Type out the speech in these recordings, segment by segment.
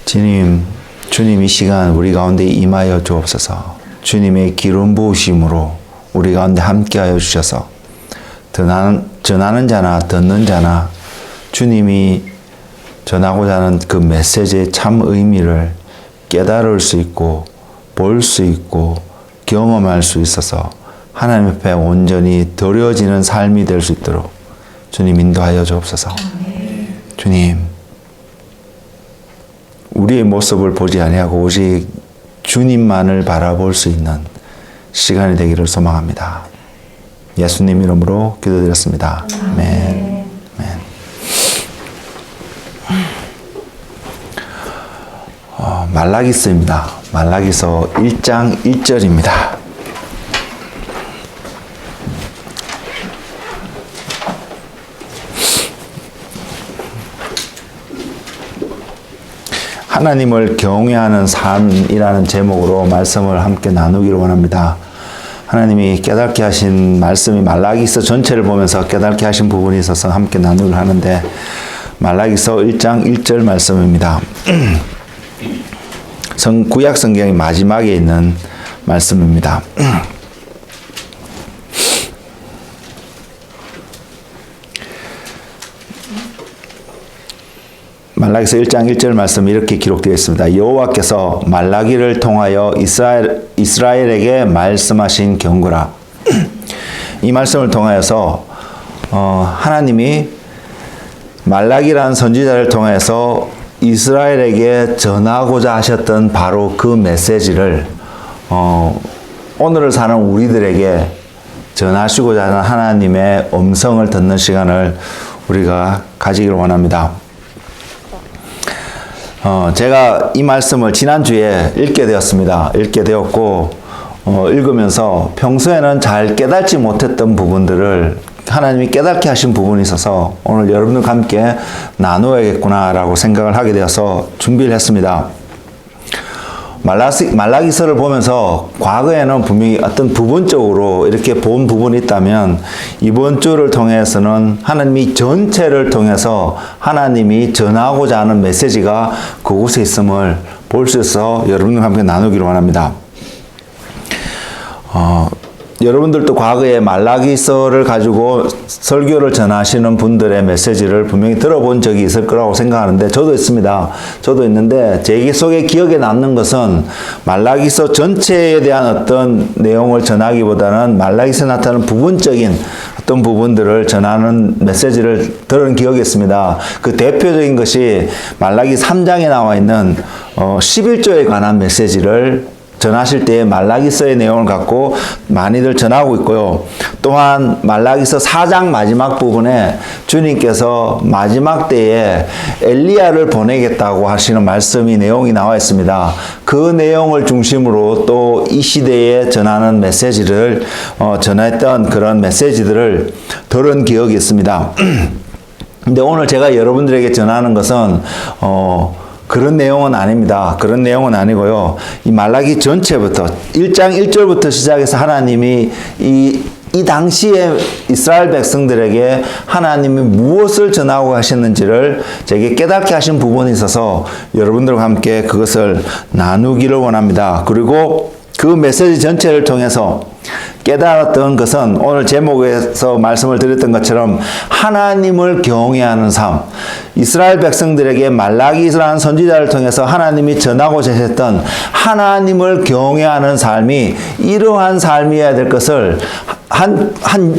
주님 이 시간 우리 가운데 임하여 주옵소서. 주님의 기름 부으심으로 우리 가운데 함께하여 주셔서 전하는 자나 듣는 자나 주님이 전하고자 하는 그 메시지의 참 의미를 깨달을 수 있고 볼 수 있고 경험할 수 있어서 하나님 앞에 온전히 드려지는 삶이 될 수 있도록 주님 인도하여 주옵소서. 주님, 우리의 모습을 보지 아니하고 오직 주님만을 바라볼 수 있는 시간이 되기를 소망합니다. 예수님 이름으로 기도드렸습니다. 아멘. 아멘. 말라기서입니다. 말라기서 1장 1절입니다. 하나님을 경외하는 삶이라는 제목으로 말씀을 함께 나누기를 원합니다. 하나님이 깨닫게 하신 말씀이 말라기서 전체를 보면서 깨닫게 하신 부분이 있어서 함께 나누기를 하는데 말라기서 1장 1절 말씀입니다. 구약 성경의 마지막에 있는 말씀입니다. 말라기서 1장 1절 말씀이 이렇게 기록되어 있습니다. 여호와께서 말라기를 통하여 이스라엘에게 말씀하신 경고라. 이 말씀을 통하여서 하나님이 말라기라는 선지자를 통해서 이스라엘에게 전하고자 하셨던 바로 그 메시지를 오늘을 사는 우리들에게 전하시고자 하는 하나님의 음성을 듣는 시간을 우리가 가지기를 원합니다. 제가 이 말씀을 지난주에 읽게 되었습니다. 읽게 되었고, 읽으면서 평소에는 잘 깨닫지 못했던 부분들을 하나님이 깨닫게 하신 부분이 있어서 오늘 여러분들과 함께 나누어야겠구나라고 생각을 하게 되어서 준비를 했습니다. 말라기서를 보면서 과거에는 분명히 어떤 부분적으로 이렇게 본 부분이 있다면 이번 주를 통해서는 하나님이 전체를 통해서 하나님이 전하고자 하는 메시지가 그곳에 있음을 볼 수 있어서 여러분들과 함께 나누기를 원합니다. 여러분들도 과거에 말라기서를 가지고 설교를 전하시는 분들의 메시지를 분명히 들어본 적이 있을 거라고 생각하는데 저도 있습니다. 저도 있는데 제 속에 기억에 남는 것은 말라기서 전체에 대한 어떤 내용을 전하기보다는 말라기서에 나타나는 부분적인 어떤 부분들을 전하는 메시지를 들은 기억이 있습니다. 그 대표적인 것이 말라기 3장에 나와 있는 11조에 관한 메시지를 전하실 때 말라기서의 내용을 갖고 많이들 전하고 있고요. 또한 말라기서 4장 마지막 부분에 주님께서 마지막 때에 엘리야를 보내겠다고 하시는 말씀이 내용이 나와 있습니다. 그 내용을 중심으로 또 이 시대에 전하는 메시지를 전했던 그런 메시지들을 들은 기억이 있습니다. 근데 오늘 제가 여러분들에게 전하는 것은 그런 내용은 아닙니다. 그런 내용은 아니고요. 이 말라기 전체부터 1장 1절부터 시작해서 하나님이 이 당시에 이스라엘 백성들에게 하나님이 무엇을 전하고 하셨는지를 제게 깨닫게 하신 부분이 있어서 여러분들과 함께 그것을 나누기를 원합니다. 그리고 그 메시지 전체를 통해서 깨달았던 것은 오늘 제목에서 말씀을 드렸던 것처럼 하나님을 경외하는 삶, 이스라엘 백성들에게 말라기라는 선지자를 통해서 하나님이 전하고자 했던 하나님을 경외하는 삶이 이러한 삶이어야 될 것을 한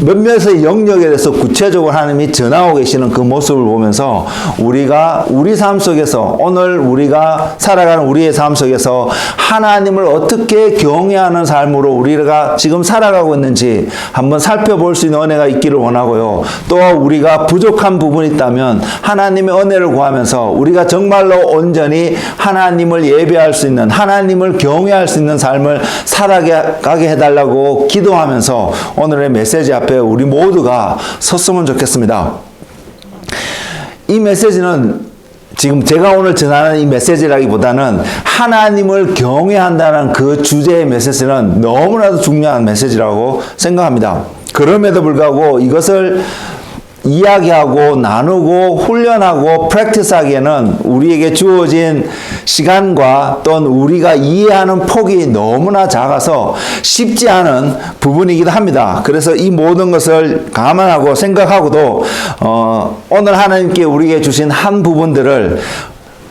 몇몇의 영역에 대해서 구체적으로 하나님이 전하고 계시는 그 모습을 보면서 우리가 우리 삶 속에서 오늘 우리가 살아가는 우리의 삶 속에서 하나님을 어떻게 경외하는 삶으로 우리가 지금 살아가고 있는지 한번 살펴볼 수 있는 은혜가 있기를 원하고요. 또 우리가 부족한 부분이 있다면 하나님의 은혜를 구하면서 우리가 정말로 온전히 하나님을 예배할 수 있는 하나님을 경외할 수 있는 삶을 살아가게 해달라고 기도하면서 오늘의 메시지 앞에 우리 모두가 섰으면 좋겠습니다. 이 메시지는 지금 제가 오늘 전하는 이 메시지라기보다는 하나님을 경외한다는 그 주제의 메시지는 너무나도 중요한 메시지라고 생각합니다. 그럼에도 불구하고 이야기하고 나누고 훈련하고 프랙티스하기에는 우리에게 주어진 시간과 또는 우리가 이해하는 폭이 너무나 작아서 쉽지 않은 부분이기도 합니다. 그래서 이 모든 것을 감안하고 생각하고도 오늘 하나님께 우리에게 주신 한 부분들을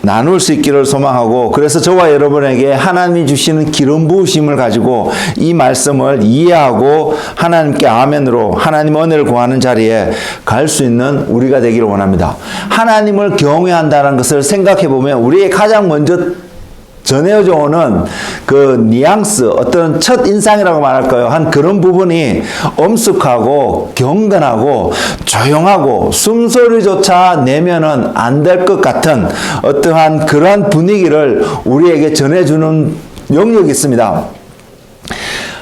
나눌 수 있기를 소망하고, 그래서 저와 여러분에게 하나님이 주시는 기름 부으심을 가지고 이 말씀을 이해하고 하나님께 아멘으로 하나님 은혜를 구하는 자리에 갈 수 있는 우리가 되기를 원합니다. 하나님을 경외한다는 것을 생각해 보면 우리의 가장 먼저 전해져 오는 그 뉘앙스, 어떤 첫 인상이라고 말할까요? 한 그런 부분이 엄숙하고 경건하고 조용하고 숨소리조차 내면은 안 될 것 같은 어떠한 그러한 분위기를 우리에게 전해주는 영역이 있습니다.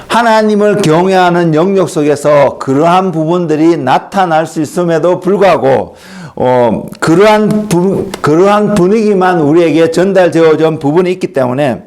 하나님을 경외하는 영역 속에서 그러한 부분들이 나타날 수 있음에도 불구하고 그러한 분위기만 우리에게 전달되어져 온 부분이 있기 때문에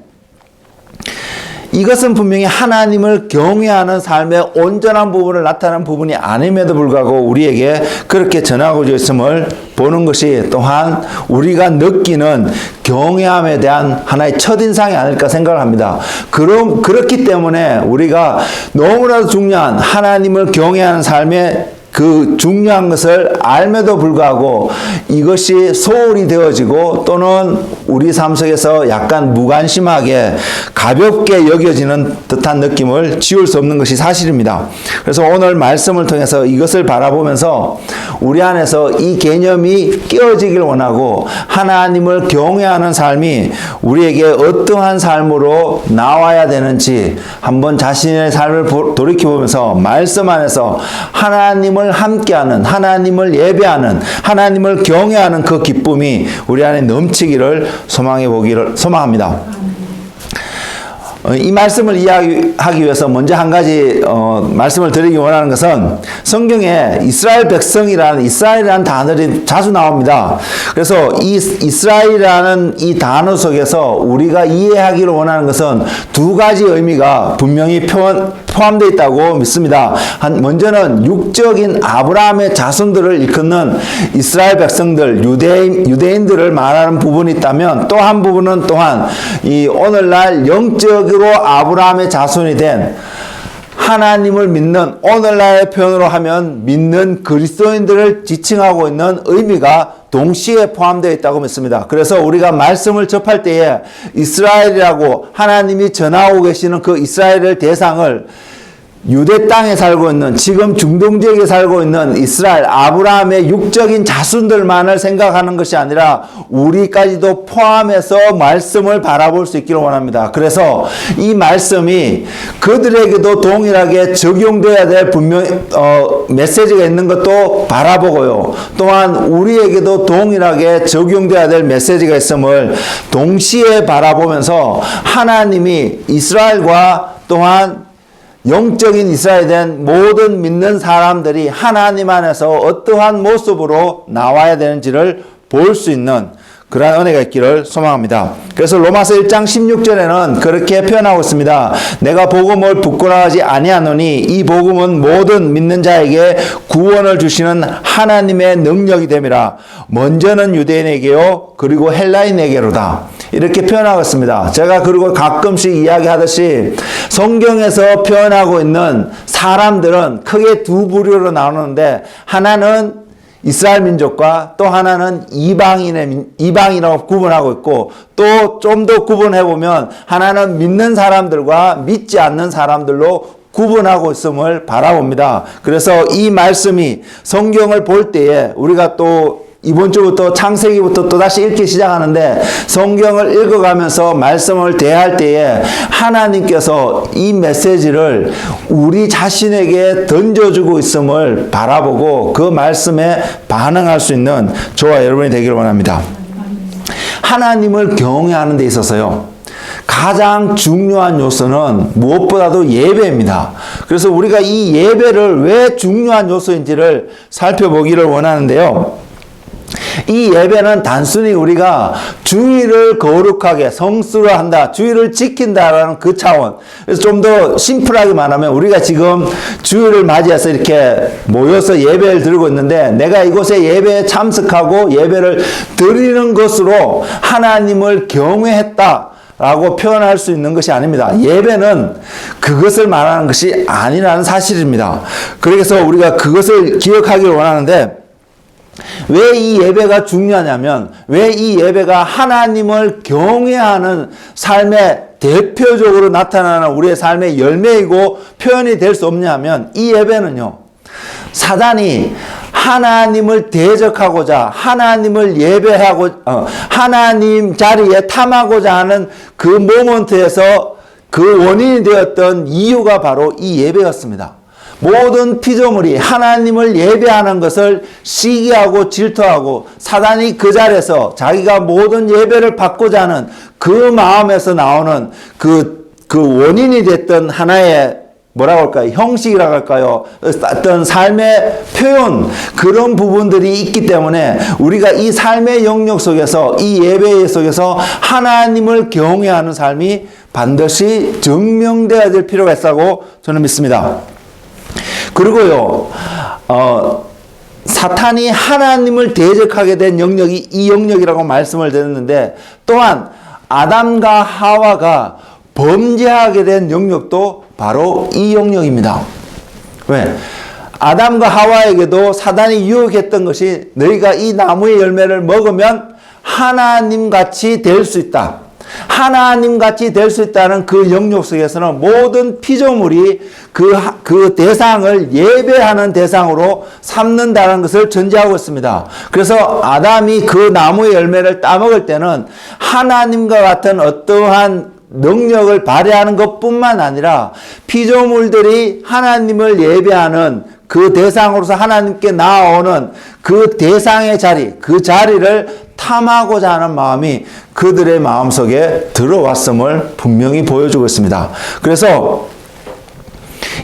이것은 분명히 하나님을 경외하는 삶의 온전한 부분을 나타내는 부분이 아님에도 불구하고 우리에게 그렇게 전하고자 있음을 보는 것이 또한 우리가 느끼는 경외함에 대한 하나의 첫인상이 아닐까 생각을 합니다. 그렇기 때문에 우리가 너무나도 중요한 하나님을 경외하는 삶의 그 중요한 것을 알매도 불구하고 이것이 소홀히 되어지고 또는 우리 삶 속에서 약간 무관심하게 가볍게 여겨지는 듯한 느낌을 지울 수 없는 것이 사실입니다. 그래서 오늘 말씀을 통해서 이것을 바라보면서 우리 안에서 이 개념이 깨어지길 원하고 하나님을 경외하는 삶이 우리에게 어떠한 삶으로 나와야 되는지 한번 자신의 삶을 돌이켜보면서 말씀 안에서 하나님을 함께하는, 하나님을 예배하는, 하나님을 경외하는 그 기쁨이 우리 안에 넘치기를 소망합니다. 이 말씀을 이해하기 위해서 먼저 한 가지 말씀을 드리기 원하는 것은 성경에 이스라엘 백성이라는 이스라엘이라는 단어들이 자주 나옵니다. 그래서 이 이스라엘이라는 이 단어 속에서 우리가 이해하기를 원하는 것은 두 가지 의미가 분명히 포함되어 있다고 믿습니다. 먼저는 육적인 아브라함의 자손들을 일컫는 이스라엘 백성들, 유대인들을 말하는 부분이 있다면 또 한 부분은 또한 이 오늘날 영적으로 아브라함의 자손이 된 하나님을 믿는, 오늘날의 표현으로 하면 믿는 그리스도인들을 지칭하고 있는 의미가 동시에 포함되어 있다고 믿습니다. 그래서 우리가 말씀을 접할 때에 이스라엘이라고 하나님이 전하고 계시는 그 이스라엘의 대상을 유대 땅에 살고 있는, 지금 중동 지역에 살고 있는 이스라엘, 아브라함의 육적인 자손들만을 생각하는 것이 아니라 우리까지도 포함해서 말씀을 바라볼 수 있기를 원합니다. 그래서 이 말씀이 그들에게도 동일하게 적용되어야 될 메시지가 있는 것도 바라보고요. 또한 우리에게도 동일하게 적용되어야 될 메시지가 있음을 동시에 바라보면서 하나님이 이스라엘과 또한 영적인 이스라엘에 대한 모든 믿는 사람들이 하나님 안에서 어떠한 모습으로 나와야 되는지를 볼 수 있는 그러한 은혜가 있기를 소망합니다. 그래서 로마서 1장 16절에는 그렇게 표현하고 있습니다. 내가 복음을 부끄러워하지 아니하노니 이 복음은 모든 믿는 자에게 구원을 주시는 하나님의 능력이 됨이라. 먼저는 유대인에게요 그리고 헬라인에게로다. 이렇게 표현하고 있습니다. 제가 그리고 가끔씩 이야기하듯이 성경에서 표현하고 있는 사람들은 크게 두 부류로 나누는데, 하나는 이스라엘 민족과 또 하나는 이방이라고 구분하고 있고, 또 좀 더 구분해 보면 하나는 믿는 사람들과 믿지 않는 사람들로 구분하고 있음을 바라봅니다. 그래서 이 말씀이 성경을 볼 때에 우리가 또 이번 주부터 창세기부터 또다시 읽기 시작하는데, 성경을 읽어가면서 말씀을 대할 때에 하나님께서 이 메시지를 우리 자신에게 던져주고 있음을 바라보고 그 말씀에 반응할 수 있는 저와 여러분이 되기를 원합니다. 하나님을 경외하는 데 있어서요, 가장 중요한 요소는 무엇보다도 예배입니다. 그래서 우리가 이 예배를 왜 중요한 요소인지를 살펴보기를 원하는데요. 이 예배는 단순히 우리가 주일을 거룩하게 성수로 한다, 주일을 지킨다라는 그 차원. 그래서 좀 더 심플하게 말하면 우리가 지금 주일을 맞이해서 이렇게 모여서 예배를 드리고 있는데 내가 이곳에 예배에 참석하고 예배를 드리는 것으로 하나님을 경외했다 라고 표현할 수 있는 것이 아닙니다. 예배는 그것을 말하는 것이 아니라는 사실입니다. 그래서 우리가 그것을 기억하기를 원하는데, 왜 이 예배가 중요하냐면, 왜 이 예배가 하나님을 경외하는 삶의 대표적으로 나타나는 우리의 삶의 열매이고 표현이 될 수 없냐면, 이 예배는요, 사단이 하나님을 대적하고자, 하나님을 예배하고, 하나님 자리에 탐하고자 하는 그 모먼트에서 그 원인이 되었던 이유가 바로 이 예배였습니다. 모든 피조물이 하나님을 예배하는 것을 시기하고 질투하고 사단이 그 자리에서 자기가 모든 예배를 받고자 하는 그 마음에서 나오는 그 원인이 됐던 하나의 뭐라고 할까요? 형식이라고 할까요? 어떤 삶의 표현, 그런 부분들이 있기 때문에 우리가 이 삶의 영역 속에서, 이 예배 속에서 하나님을 경외하는 삶이 반드시 증명되어야 될 필요가 있다고 저는 믿습니다. 그리고요, 사탄이 하나님을 대적하게 된 영역이 이 영역이라고 말씀을 드렸는데, 또한 아담과 하와가 범죄하게 된 영역도 바로 이 영역입니다. 왜? 아담과 하와에게도 사단이 유혹했던 것이 너희가 이 나무의 열매를 먹으면 하나님같이 될 수 있다. 하나님같이 될 수 있다는 그 영역 속에서는 모든 피조물이 그 대상을 예배하는 대상으로 삼는다는 것을 전제하고 있습니다. 그래서 아담이 그 나무의 열매를 따먹을 때는 하나님과 같은 어떠한 능력을 발휘하는 것뿐만 아니라 피조물들이 하나님을 예배하는 그 대상으로서 하나님께 나아오는 그 대상의 자리, 그 자리를 탐하고자 하는 마음이 그들의 마음속에 들어왔음을 분명히 보여주고 있습니다. 그래서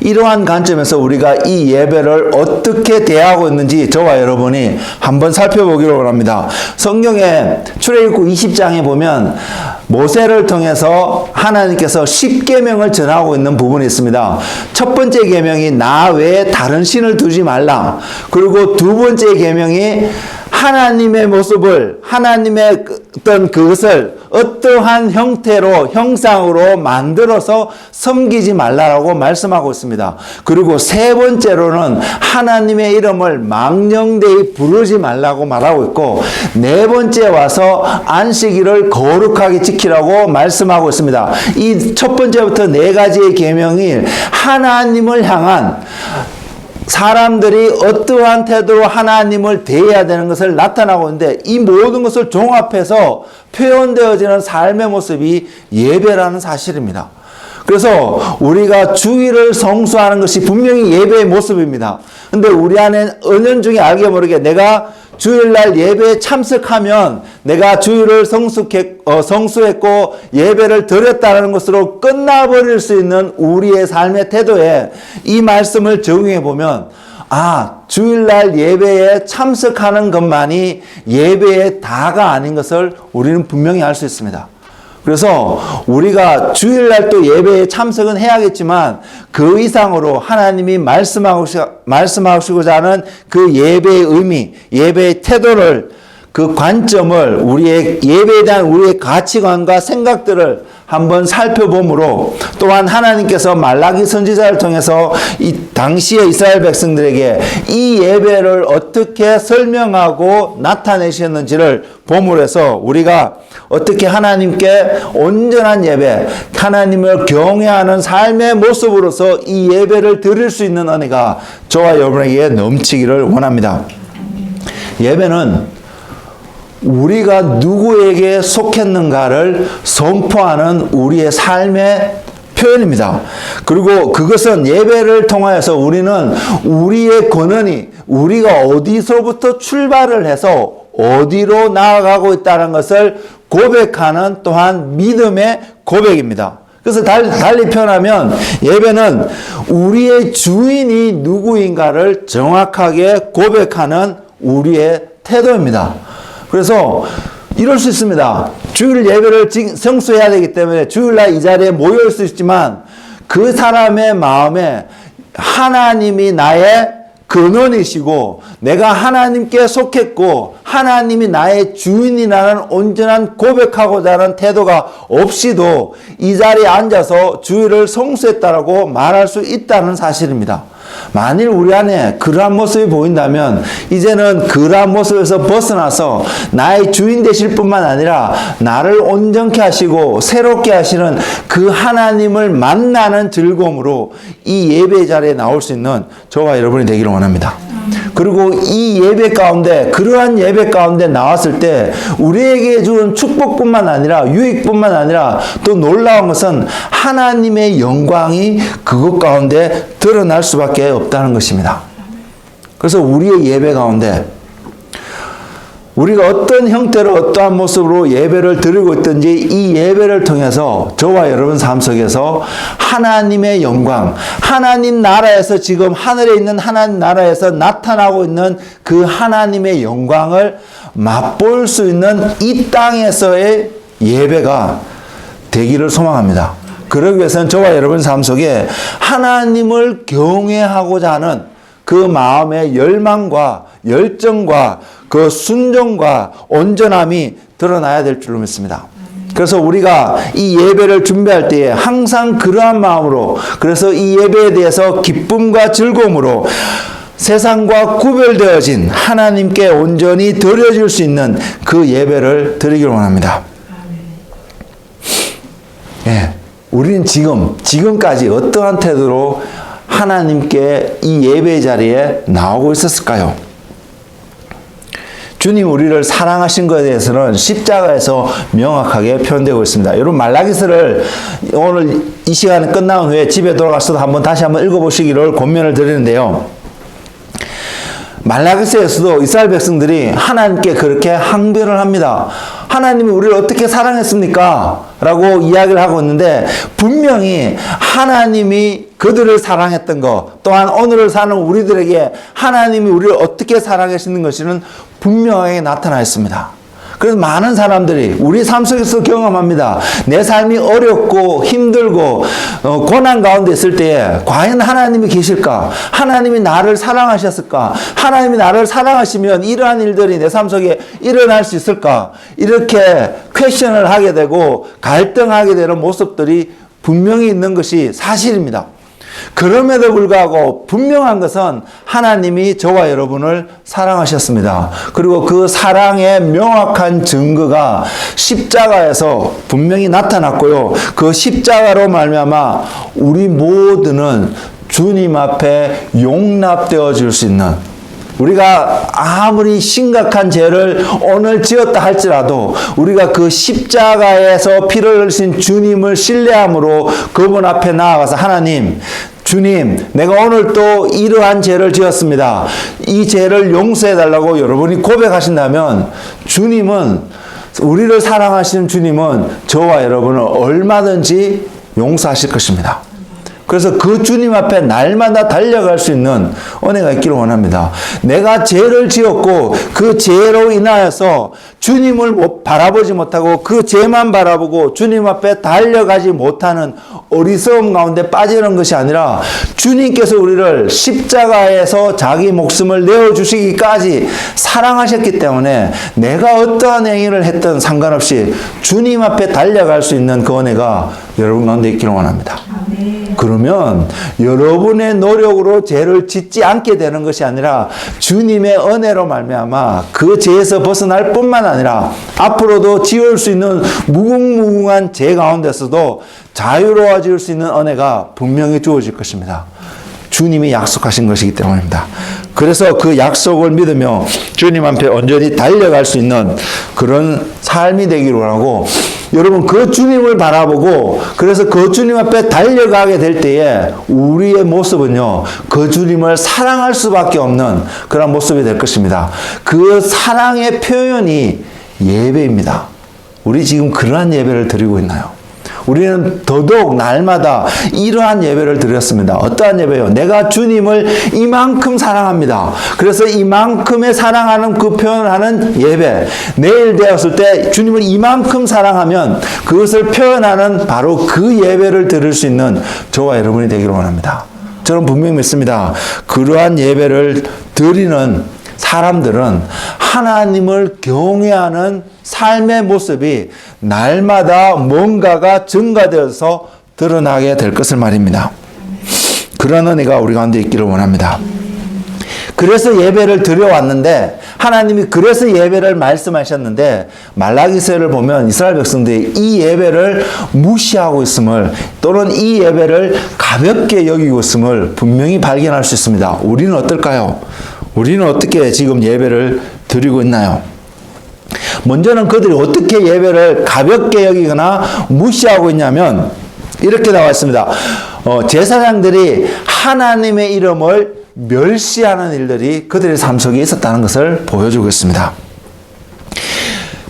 이러한 관점에서 우리가 이 예배를 어떻게 대하고 있는지 저와 여러분이 한번 살펴보기를 원합니다. 성경에 출애굽기 20장에 보면 모세를 통해서 하나님께서 10계명을 전하고 있는 부분이 있습니다. 첫 번째 계명이 나 외에 다른 신을 두지 말라. 그리고 두 번째 계명이 하나님의 모습을, 하나님의 어떤 그것을 어떠한 형태로, 형상으로 만들어서 섬기지 말라라고 말씀하고 있습니다. 그리고 세 번째로는 하나님의 이름을 망령되이 부르지 말라고 말하고 있고, 네 번째 와서 안식일을 거룩하게 지키라고 말씀하고 있습니다. 이 첫 번째부터 네 가지의 계명이 하나님을 향한, 사람들이 어떠한 태도로 하나님을 대해야 되는 것을 나타나고 있는데, 이 모든 것을 종합해서 표현되어지는 삶의 모습이 예배라는 사실입니다. 그래서 우리가 주일을 성수하는 것이 분명히 예배의 모습입니다. 근데 우리 안에 은연중에 알게 모르게 내가 주일날 예배에 참석하면 내가 주일을 성수했고 예배를 드렸다는 것으로 끝나버릴 수 있는 우리의 삶의 태도에 이 말씀을 적용해 보면, 주일날 예배에 참석하는 것만이 예배의 다가 아닌 것을 우리는 분명히 알 수 있습니다. 그래서 우리가 주일날 또 예배에 참석은 해야겠지만 그 이상으로 하나님이 말씀하시고자 하는 그 예배의 의미, 예배의 태도를, 그 관점을, 우리의 예배에 대한 우리의 가치관과 생각들을 한번 살펴보므로, 또한 하나님께서 말라기 선지자를 통해서 이 당시의 이스라엘 백성들에게 이 예배를 어떻게 설명하고 나타내셨는지를 봄으로 해서 우리가 어떻게 하나님께 온전한 예배, 하나님을 경외하는 삶의 모습으로서 이 예배를 드릴 수 있는 은혜가 저와 여러분에게 넘치기를 원합니다. 예배는 우리가 누구에게 속했는가를 선포하는 우리의 삶의 표현입니다. 그리고 그것은 예배를 통하여서 우리는 우리의 권한이, 우리가 어디서부터 출발을 해서 어디로 나아가고 있다는 것을 고백하는 또한 믿음의 고백입니다. 그래서 달리 표현하면 예배는 우리의 주인이 누구인가를 정확하게 고백하는 우리의 태도입니다. 그래서 이럴 수 있습니다. 주일 예배를 성수해야 되기 때문에 주일날 이 자리에 모일 수 있지만 그 사람의 마음에 하나님이 나의 근원이시고 내가 하나님께 속했고 하나님이 나의 주인이라는 온전한 고백하고자 하는 태도가 없이도 이 자리에 앉아서 주일을 성수했다라고 말할 수 있다는 사실입니다. 만일 우리 안에 그러한 모습이 보인다면 이제는 그러한 모습에서 벗어나서 나의 주인 되실 뿐만 아니라 나를 온전케 하시고 새롭게 하시는 그 하나님을 만나는 즐거움으로 이 예배 자리에 나올 수 있는 저와 여러분이 되기를 원합니다. 그리고 이 예배 가운데 그러한 예배 가운데 나왔을 때 우리에게 준 축복뿐만 아니라 유익뿐만 아니라 또 놀라운 것은 하나님의 영광이 그것 가운데 드러날 수밖에 없다는 것입니다. 그래서 우리의 예배 가운데 우리가 어떤 형태로 어떠한 모습으로 예배를 드리고 있든지 이 예배를 통해서 저와 여러분 삶 속에서 하나님의 영광, 하나님 나라에서 지금 하늘에 있는 하나님 나라에서 나타나고 있는 그 하나님의 영광을 맛볼 수 있는 이 땅에서의 예배가 되기를 소망합니다. 그러기 위해서는 저와 여러분 삶 속에 하나님을 경외하고자 하는 그 마음의 열망과 열정과 그 순종과 온전함이 드러나야 될 줄로 믿습니다. 그래서 우리가 이 예배를 준비할 때에 항상 그러한 마음으로 그래서 이 예배에 대해서 기쁨과 즐거움으로 세상과 구별되어진 하나님께 온전히 드려질 수 있는 그 예배를 드리기를 원합니다. 예, 우리는 지금까지 어떠한 태도로 하나님께 이 예배 자리에 나오고 있었을까요? 주님 우리를 사랑하신 것에 대해서는 십자가에서 명확하게 표현되고 있습니다. 여러분 말라기서를 오늘 이 시간이 끝난 후에 집에 돌아가서도 다시 한번 읽어보시기를 권면을 드리는데요. 말라기서에서도 이스라엘 백성들이 하나님께 그렇게 항변을 합니다. 하나님이 우리를 어떻게 사랑했습니까? 라고 이야기를 하고 있는데 분명히 하나님이 그들을 사랑했던 것 또한 오늘을 사는 우리들에게 하나님이 우리를 어떻게 사랑하시는 것이는 분명하게 나타나 있습니다. 그래서 많은 사람들이 우리 삶 속에서 경험합니다. 내 삶이 어렵고 힘들고 고난 가운데 있을 때에 과연 하나님이 계실까? 하나님이 나를 사랑하셨을까? 하나님이 나를 사랑하시면 이러한 일들이 내 삶 속에 일어날 수 있을까? 이렇게 퀘션을 하게 되고 갈등하게 되는 모습들이 분명히 있는 것이 사실입니다. 그럼에도 불구하고 분명한 것은 하나님이 저와 여러분을 사랑하셨습니다. 그리고 그 사랑의 명확한 증거가 십자가에서 분명히 나타났고요. 그 십자가로 말미암아 우리 모두는 주님 앞에 용납되어 줄 수 있는 우리가 아무리 심각한 죄를 오늘 지었다 할지라도 우리가 그 십자가에서 피를 흘리신 주님을 신뢰함으로 그분 앞에 나아가서 하나님, 주님, 내가 오늘 또 이러한 죄를 지었습니다. 이 죄를 용서해 달라고 여러분이 고백하신다면 주님은 우리를 사랑하시는 주님은 저와 여러분을 얼마든지 용서하실 것입니다. 그래서 그 주님 앞에 날마다 달려갈 수 있는 은혜가 있기를 원합니다. 내가 죄를 지었고 그 죄로 인하여서 주님을 바라보지 못하고 그 죄만 바라보고 주님 앞에 달려가지 못하는 어리석음 가운데 빠지는 것이 아니라 주님께서 우리를 십자가에서 자기 목숨을 내어주시기까지 사랑하셨기 때문에 내가 어떠한 행위를 했든 상관없이 주님 앞에 달려갈 수 있는 그 은혜가 여러분 가운데 있기를 원합니다. 그러면 여러분의 노력으로 죄를 짓지 않게 되는 것이 아니라 주님의 은혜로 말미암아 그 죄에서 벗어날 뿐만 아니라 앞으로도 지을 수 있는 무궁무궁한 죄 가운데서도 자유로워질 수 있는 은혜가 분명히 주어질 것입니다. 주님이 약속하신 것이기 때문입니다. 그래서 그 약속을 믿으며 주님 앞에 온전히 달려갈 수 있는 그런 삶이 되기를 원하고 여러분 그 주님을 바라보고 그래서 그 주님 앞에 달려가게 될 때에 우리의 모습은요 그 주님을 사랑할 수밖에 없는 그런 모습이 될 것입니다. 그 사랑의 표현이 예배입니다. 우리 지금 그러한 예배를 드리고 있나요? 우리는 더더욱 날마다 이러한 예배를 드렸습니다. 어떠한 예배요? 내가 주님을 이만큼 사랑합니다. 그래서 이만큼의 사랑하는 그 표현하는 예배. 내일 되었을 때 주님을 이만큼 사랑하면 그것을 표현하는 바로 그 예배를 드릴 수 있는 저와 여러분이 되기를 원합니다. 저는 분명히 믿습니다. 그러한 예배를 드리는 사람들은 하나님을 경외하는 삶의 모습이 날마다 뭔가가 증가되어서 드러나게 될 것을 말입니다. 그런 은혜가 우리 가운데 있기를 원합니다. 그래서 예배를 드려왔는데 하나님이 그래서 예배를 말씀하셨는데 말라기서를 보면 이스라엘 백성들이 이 예배를 무시하고 있음을 또는 이 예배를 가볍게 여기고 있음을 분명히 발견할 수 있습니다. 우리는 어떨까요? 우리는 어떻게 지금 예배를 드리고 있나요? 먼저는 그들이 어떻게 예배를 가볍게 여기거나 무시하고 있냐면 이렇게 나와 있습니다. 제사장들이 하나님의 이름을 멸시하는 일들이 그들의 삶 속에 있었다는 것을 보여주고 있습니다.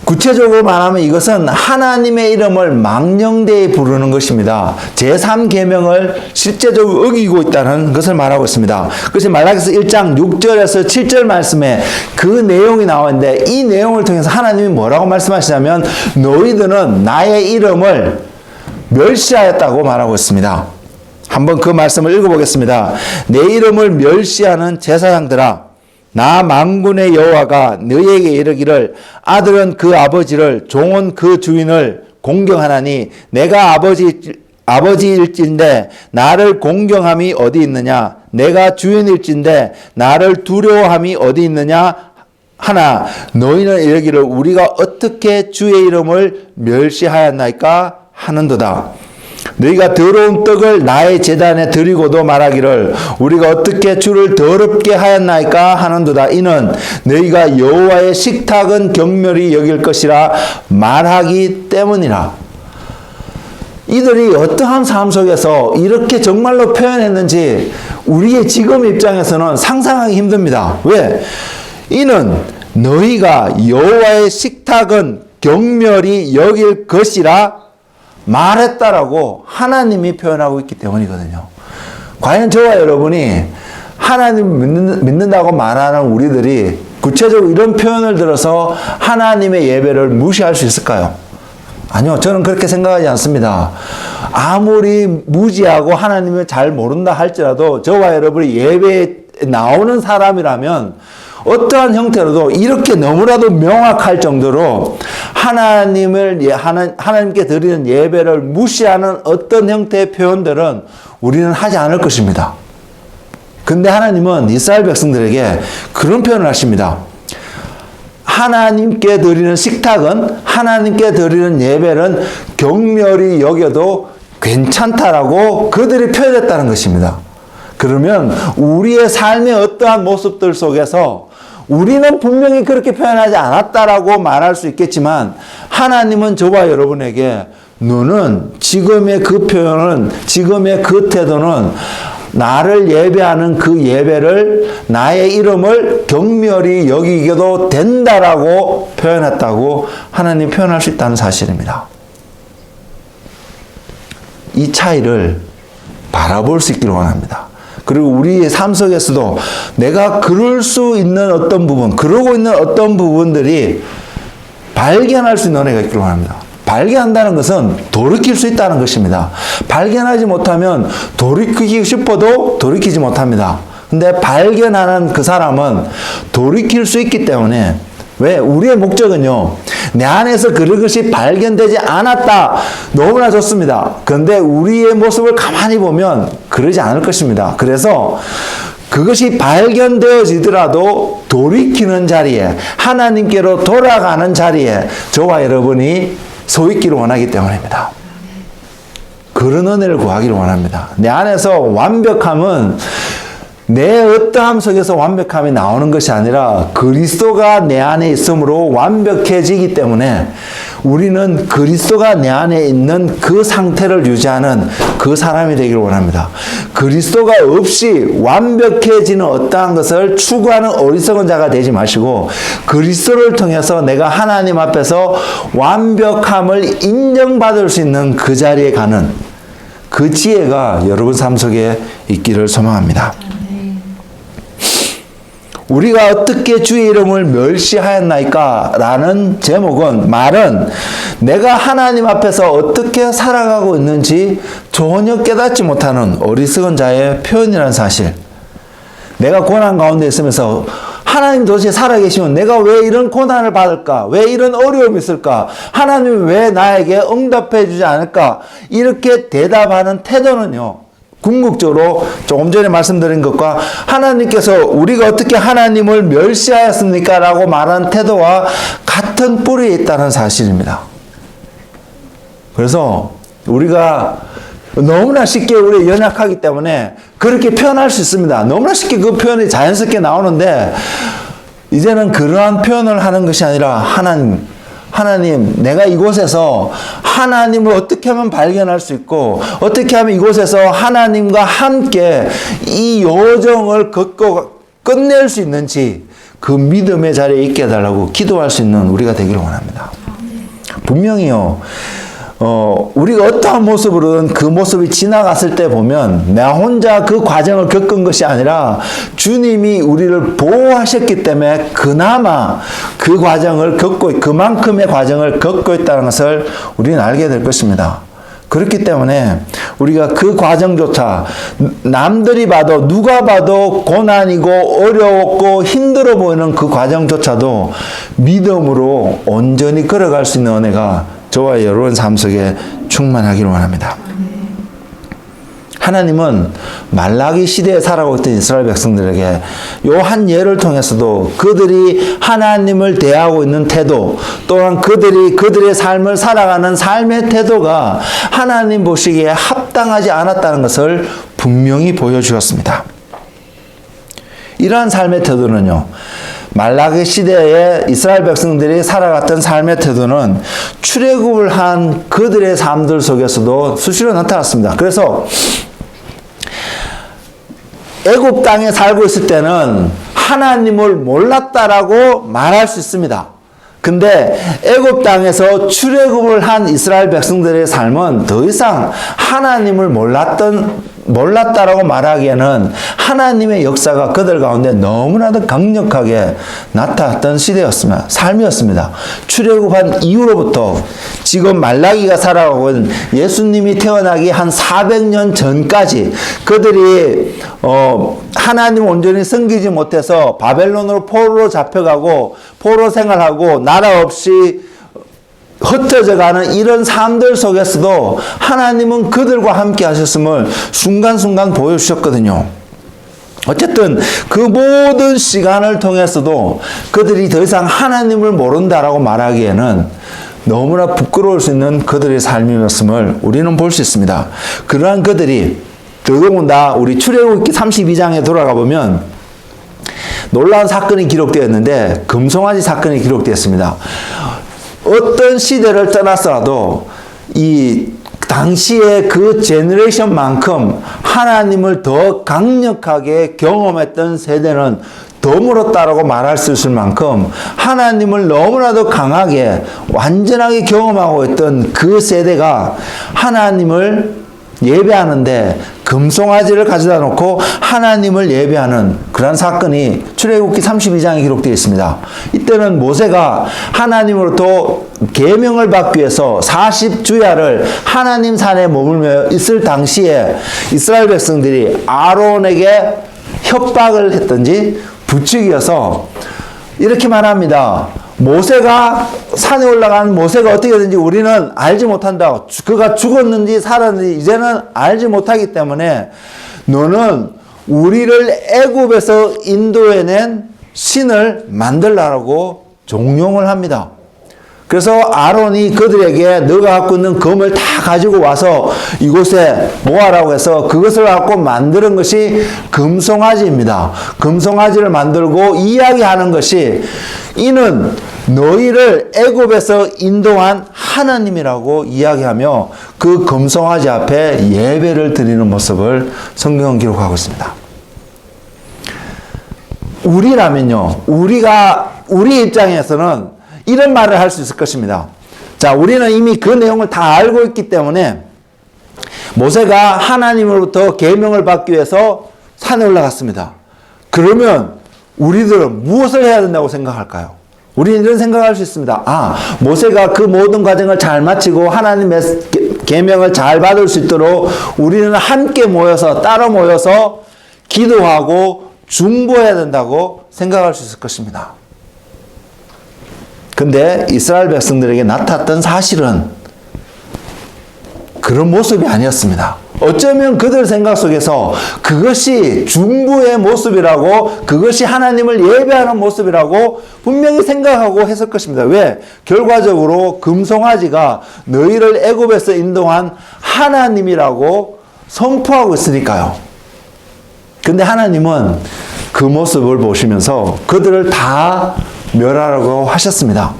구체적으로 말하면 이것은 하나님의 이름을 망령되이 부르는 것입니다. 제3계명을 실제적으로 어기고 있다는 것을 말하고 있습니다. 그것이 말라기서 1장 6절에서 7절 말씀에 그 내용이 나오는데 이 내용을 통해서 하나님이 뭐라고 말씀하시냐면 너희들은 나의 이름을 멸시하였다고 말하고 있습니다. 한번 그 말씀을 읽어보겠습니다. 내 이름을 멸시하는 제사장들아 나 만군의 여호와가 너희에게 이르기를 아들은 그 아버지를 종은 그 주인을 공경하나니 내가 아버지일진데 나를 공경함이 어디 있느냐 내가 주인일진데 나를 두려워함이 어디 있느냐 하나 너희는 이르기를 우리가 어떻게 주의 이름을 멸시하였나이까 하는도다. 너희가 더러운 떡을 나의 제단에 드리고도 말하기를 우리가 어떻게 주를 더럽게 하였나이까 하는도다. 이는 너희가 여호와의 식탁은 경멸히 여길 것이라 말하기 때문이라. 이들이 어떠한 삶 속에서 이렇게 정말로 표현했는지 우리의 지금 입장에서는 상상하기 힘듭니다. 왜? 이는 너희가 여호와의 식탁은 경멸히 여길 것이라 말했다라고 하나님이 표현하고 있기 때문이거든요. 과연 저와 여러분이 하나님 믿는다고 말하는 우리들이 구체적으로 이런 표현을 들어서 하나님의 예배를 무시할 수 있을까요? 아니요. 저는 그렇게 생각하지 않습니다. 아무리 무지하고 하나님을 잘 모른다 할지라도 저와 여러분이 예배에 나오는 사람이라면 어떠한 형태로도 이렇게 너무나도 명확할 정도로 하나님께 드리는 예배를 무시하는 어떤 형태의 표현들은 우리는 하지 않을 것입니다. 근데 하나님은 이스라엘 백성들에게 그런 표현을 하십니다. 하나님께 드리는 식탁은 하나님께 드리는 예배는 경멸히 여겨도 괜찮다라고 그들이 표현했다는 것입니다. 그러면 우리의 삶의 어떠한 모습들 속에서 우리는 분명히 그렇게 표현하지 않았다라고 말할 수 있겠지만 하나님은 저와 여러분에게 너는 지금의 그 표현은 지금의 그 태도는 나를 예배하는 그 예배를 나의 이름을 경멸히 여기게도 된다라고 표현했다고 하나님 표현할 수 있다는 사실입니다. 이 차이를 바라볼 수 있기를 원합니다. 그리고 우리의 삶 속에서도 내가 그럴 수 있는 어떤 부분, 그러고 있는 어떤 부분들이 발견할 수 있는 은혜가 있기를 원합니다. 발견한다는 것은 돌이킬 수 있다는 것입니다. 발견하지 못하면 돌이키고 싶어도 돌이키지 못합니다. 근데 발견하는 그 사람은 돌이킬 수 있기 때문에 왜? 우리의 목적은요. 내 안에서 그런 것이 발견되지 않았다. 너무나 좋습니다. 그런데 우리의 모습을 가만히 보면 그러지 않을 것입니다. 그래서 그것이 발견되어지더라도 돌이키는 자리에 하나님께로 돌아가는 자리에 저와 여러분이 서 있기를 원하기 때문입니다. 그런 은혜를 구하기를 원합니다. 내 안에서 완벽함은 내 어떠함 속에서 완벽함이 나오는 것이 아니라 그리스도가 내 안에 있으므로 완벽해지기 때문에 우리는 그리스도가 내 안에 있는 그 상태를 유지하는 그 사람이 되기를 원합니다. 그리스도가 없이 완벽해지는 어떠한 것을 추구하는 어리석은 자가 되지 마시고 그리스도를 통해서 내가 하나님 앞에서 완벽함을 인정받을 수 있는 그 자리에 가는 그 지혜가 여러분 삶 속에 있기를 소망합니다. 우리가 어떻게 주의 이름을 멸시하였나이까? 라는 말은 내가 하나님 앞에서 어떻게 살아가고 있는지 전혀 깨닫지 못하는 어리석은 자의 표현이라는 사실. 내가 고난 가운데 있으면서 하나님 도대체 살아계시면 내가 왜 이런 고난을 받을까? 왜 이런 어려움이 있을까? 하나님은 왜 나에게 응답해 주지 않을까? 이렇게 대답하는 태도는요. 궁극적으로 조금 전에 말씀드린 것과 하나님께서 우리가 어떻게 하나님을 멸시하였습니까? 라고 말하는 태도와 같은 뿌리에 있다는 사실입니다. 그래서 우리가 너무나 쉽게 우리 연약하기 때문에 그렇게 표현할 수 있습니다. 너무나 쉽게 그 표현이 자연스럽게 나오는데 이제는 그러한 표현을 하는 것이 아니라 하나님, 내가 이곳에서 하나님을 어떻게 하면 발견할 수 있고, 어떻게 하면 이곳에서 하나님과 함께 이 여정을 걷고 끝낼 수 있는지 그 믿음의 자리에 있게 해달라고 기도할 수 있는 우리가 되기를 원합니다. 분명히요, 우리가 어떠한 모습으로든 그 모습이 지나갔을 때 보면 나 혼자 그 과정을 겪은 것이 아니라 주님이 우리를 보호하셨기 때문에 그나마 그 과정을 그만큼의 과정을 겪고 있다는 것을 우리는 알게 될 것입니다. 그렇기 때문에 우리가 그 과정조차 남들이 봐도 누가 봐도 고난이고 어려웠고 힘들어 보이는 그 과정조차도 믿음으로 온전히 걸어갈 수 있는 은혜가 저와 여러분 삶 속에 충만하기를 원합니다. 하나님은 말라기 시대에 살아가고 있던 이스라엘 백성들에게 요 한 예를 통해서도 그들이 하나님을 대하고 있는 태도 또한 그들의 삶을 살아가는 삶의 태도가 하나님 보시기에 합당하지 않았다는 것을 분명히 보여주었습니다. 이러한 삶의 태도는요. 말라기 시대에 이스라엘 백성들이 살아갔던 삶의 태도는 출애굽을 한 그들의 삶들 속에서도 수시로 나타났습니다. 그래서 애굽 땅에 살고 있을 때는 하나님을 몰랐다라고 말할 수 있습니다. 근데 애굽 땅에서 출애굽을 한 이스라엘 백성들의 삶은 더 이상 하나님을 몰랐다라고 말하기에는 하나님의 역사가 그들 가운데 너무나도 강력하게 나타났던 시대였습니다. 삶이었습니다. 출애굽한 이후로부터 지금 말라기가 살아가고 있는 예수님이 태어나기 한 400년 전까지 그들이 하나님 온전히 섬기지 못해서 바벨론으로 포로로 잡혀가고 포로 생활하고 나라 없이 흩어져가는 이런 삶들 속에서도 하나님은 그들과 함께 하셨음을 순간순간 보여주셨거든요. 어쨌든 그 모든 시간을 통해서도 그들이 더 이상 하나님을 모른다라고 말하기에는 너무나 부끄러울 수 있는 그들의 삶이었음을 우리는 볼 수 있습니다. 그러한 그들이 더더군다나 우리 출애굽기 32장에 돌아가 보면 놀라운 사건이 기록되어 있는데 금송아지 사건이 기록되었습니다. 어떤 시대를 떠나서라도 이 당시의 그 제너레이션만큼 하나님을 더 강력하게 경험했던 세대는 드물었다라고 말할 수 있을 만큼 하나님을 너무나도 강하게 완전하게 경험하고 있던 그 세대가 하나님을 예배하는데 금송아지를 가져다 놓고 하나님을 예배하는 그런 사건이 출애굽기 32장에 기록되어 있습니다. 이때는 모세가 하나님으로부터 계명을 받기 위해서 40주야를 하나님 산에 머물며 있을 당시에 이스라엘 백성들이 아론에게 협박을 했던지 부추기어서 이렇게 말합니다. 모세가 산에 올라간 모세가 어떻게 되는지 우리는 알지 못한다. 그가 죽었는지 살았는지 이제는 알지 못하기 때문에 너는 우리를 애굽에서 인도해낸 신을 만들라고 종용을 합니다. 그래서 아론이 그들에게 너가 갖고 있는 검을 다 가지고 와서 이곳에 모아라고 해서 그것을 갖고 만드는 것이 금송아지입니다. 금송아지를 만들고 이야기하는 것이 이는 너희를 애굽에서 인도한 하나님이라고 이야기하며 그 금송아지 앞에 예배를 드리는 모습을 성경은 기록하고 있습니다. 우리라면요, 우리 입장에서는 이런 말을 할 수 있을 것입니다. 자, 우리는 이미 그 내용을 다 알고 있기 때문에 모세가 하나님으로부터 계명을 받기 위해서 산에 올라갔습니다. 그러면 우리들은 무엇을 해야 된다고 생각할까요? 우리는 이런 생각을 할 수 있습니다. 모세가 그 모든 과정을 잘 마치고 하나님의 계명을 잘 받을 수 있도록 우리는 함께 모여서 따로 모여서 기도하고 중보해야 된다고 생각할 수 있을 것입니다. 근데 이스라엘 백성들에게 나타났던 사실은 그런 모습이 아니었습니다. 어쩌면 그들 생각 속에서 그것이 중보의 모습이라고, 그것이 하나님을 예배하는 모습이라고 분명히 생각하고 했을 것입니다. 왜? 결과적으로 금송아지가 너희를 애굽에서 인도한 하나님이라고 선포하고 있으니까요. 근데 하나님은 그 모습을 보시면서 그들을 다 멸하라고 하셨습니다.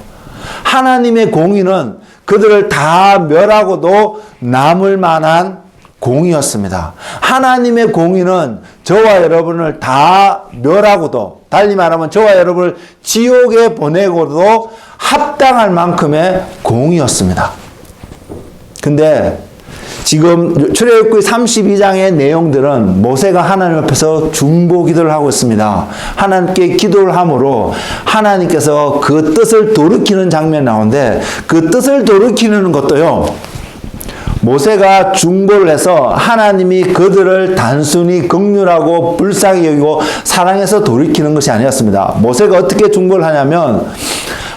하나님의 공의는 그들을 다 멸하고도 남을 만한 공의였습니다. 하나님의 공의는 저와 여러분을 다 멸하고도, 달리 말하면 저와 여러분을 지옥에 보내고도 합당할 만큼의 공의였습니다. 근데 지금 출애굽기 32장의 내용들은 모세가 하나님 앞에서 중보 기도를 하고 있습니다. 하나님께 기도를 함으로 하나님께서 그 뜻을 돌이키는 장면이 나오는데, 그 뜻을 돌이키는 것도요, 모세가 중보를 해서 하나님이 그들을 단순히 긍휼하고 불쌍히 여기고 사랑해서 돌이키는 것이 아니었습니다. 모세가 어떻게 중보를 하냐면,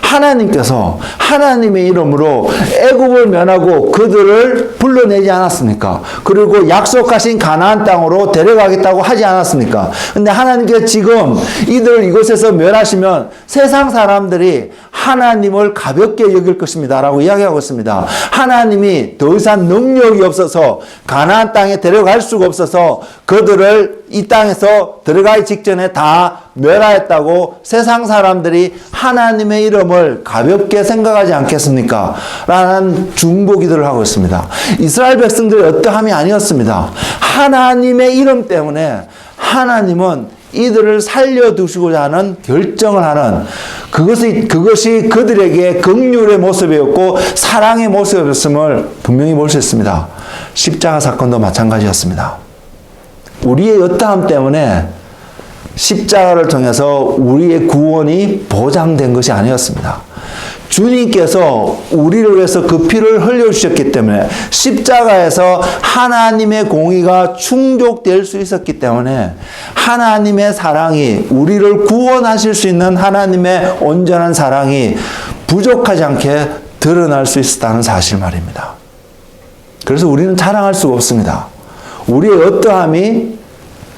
하나님께서 하나님의 이름으로 애굽을 면하고 그들을 불러내지 않았습니까? 그리고 약속하신 가나안 땅으로 데려가겠다고 하지 않았습니까? 근데 하나님께서 지금 이들 이곳에서 멸하시면 세상 사람들이 하나님을 가볍게 여길 것입니다 라고 이야기하고 있습니다. 하나님이 더 이상 능력이 없어서 가나안 땅에 데려갈 수가 없어서 그들을 이 땅에서 들어가기 직전에 다 멸하였다고 세상 사람들이 하나님의 이름을 가볍게 생각하지 않겠습니까? 라는 중보 기도를 하고 있습니다. 이스라엘 백성들의 어떠함이 아니었습니다. 하나님의 이름 때문에 하나님은 이들을 살려두시고자 하는 결정을 하는, 그것이 그들에게 긍휼의 모습이었고 사랑의 모습이었음을 분명히 볼 수 있습니다. 십자가 사건도 마찬가지였습니다. 우리의 어떠함 때문에 십자가를 통해서 우리의 구원이 보장된 것이 아니었습니다. 주님께서 우리를 위해서 그 피를 흘려주셨기 때문에, 십자가에서 하나님의 공의가 충족될 수 있었기 때문에 하나님의 사랑이, 우리를 구원하실 수 있는 하나님의 온전한 사랑이 부족하지 않게 드러날 수 있었다는 사실 말입니다. 그래서 우리는 자랑할 수가 없습니다. 우리의 어떠함이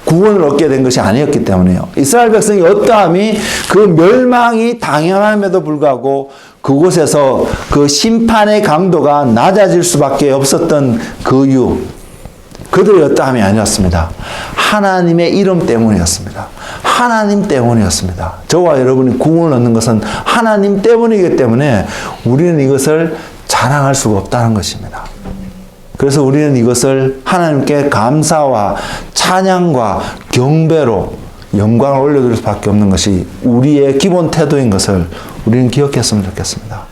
구원을 얻게 된 것이 아니었기 때문에요. 이스라엘 백성이 어떠함이 그 멸망이 당연함에도 불구하고 그곳에서 그 심판의 강도가 낮아질 수밖에 없었던 그 이유, 그들의 어떠함이 아니었습니다. 하나님의 이름 때문이었습니다. 하나님 때문이었습니다. 저와 여러분이 구원을 얻는 것은 하나님 때문이기 때문에 우리는 이것을 자랑할 수가 없다는 것입니다. 그래서 우리는 이것을 하나님께 감사와 찬양과 경배로 영광을 올려드릴 수밖에 없는 것이 우리의 기본 태도인 것을 우리는 기억했으면 좋겠습니다.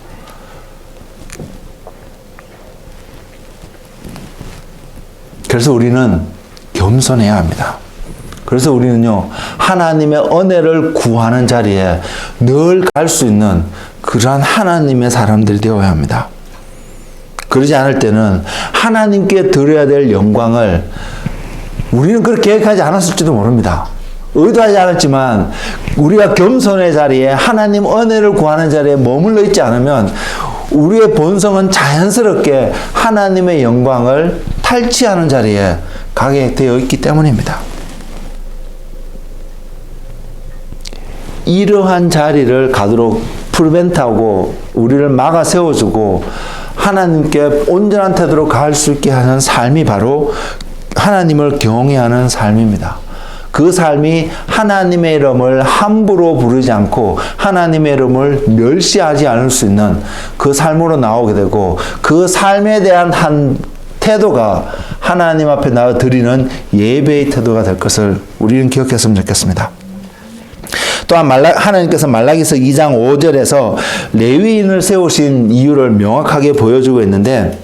그래서 우리는 겸손해야 합니다. 그래서 우리는요, 하나님의 은혜를 구하는 자리에 늘 갈 수 있는 그러한 하나님의 사람들이 되어야 합니다. 그러지 않을 때는 하나님께 드려야 될 영광을 우리는 그렇게 계획하지 않았을지도 모릅니다. 의도하지 않았지만 우리가 겸손의 자리에, 하나님 은혜를 구하는 자리에 머물러 있지 않으면 우리의 본성은 자연스럽게 하나님의 영광을 탈취하는 자리에 가게 되어 있기 때문입니다. 이러한 자리를 가도록 프리벤트하고 우리를 막아 세워주고 하나님께 온전한 태도로 갈 수 있게 하는 삶이 바로 하나님을 경외하는 삶입니다. 그 삶이 하나님의 이름을 함부로 부르지 않고 하나님의 이름을 멸시하지 않을 수 있는 그 삶으로 나오게 되고 그 삶에 대한 한 태도가 하나님 앞에 나와 드리는 예배의 태도가 될 것을 우리는 기억했으면 좋겠습니다. 또한 하나님께서 말라기서 2장 5절에서 레위인을 세우신 이유를 명확하게 보여주고 있는데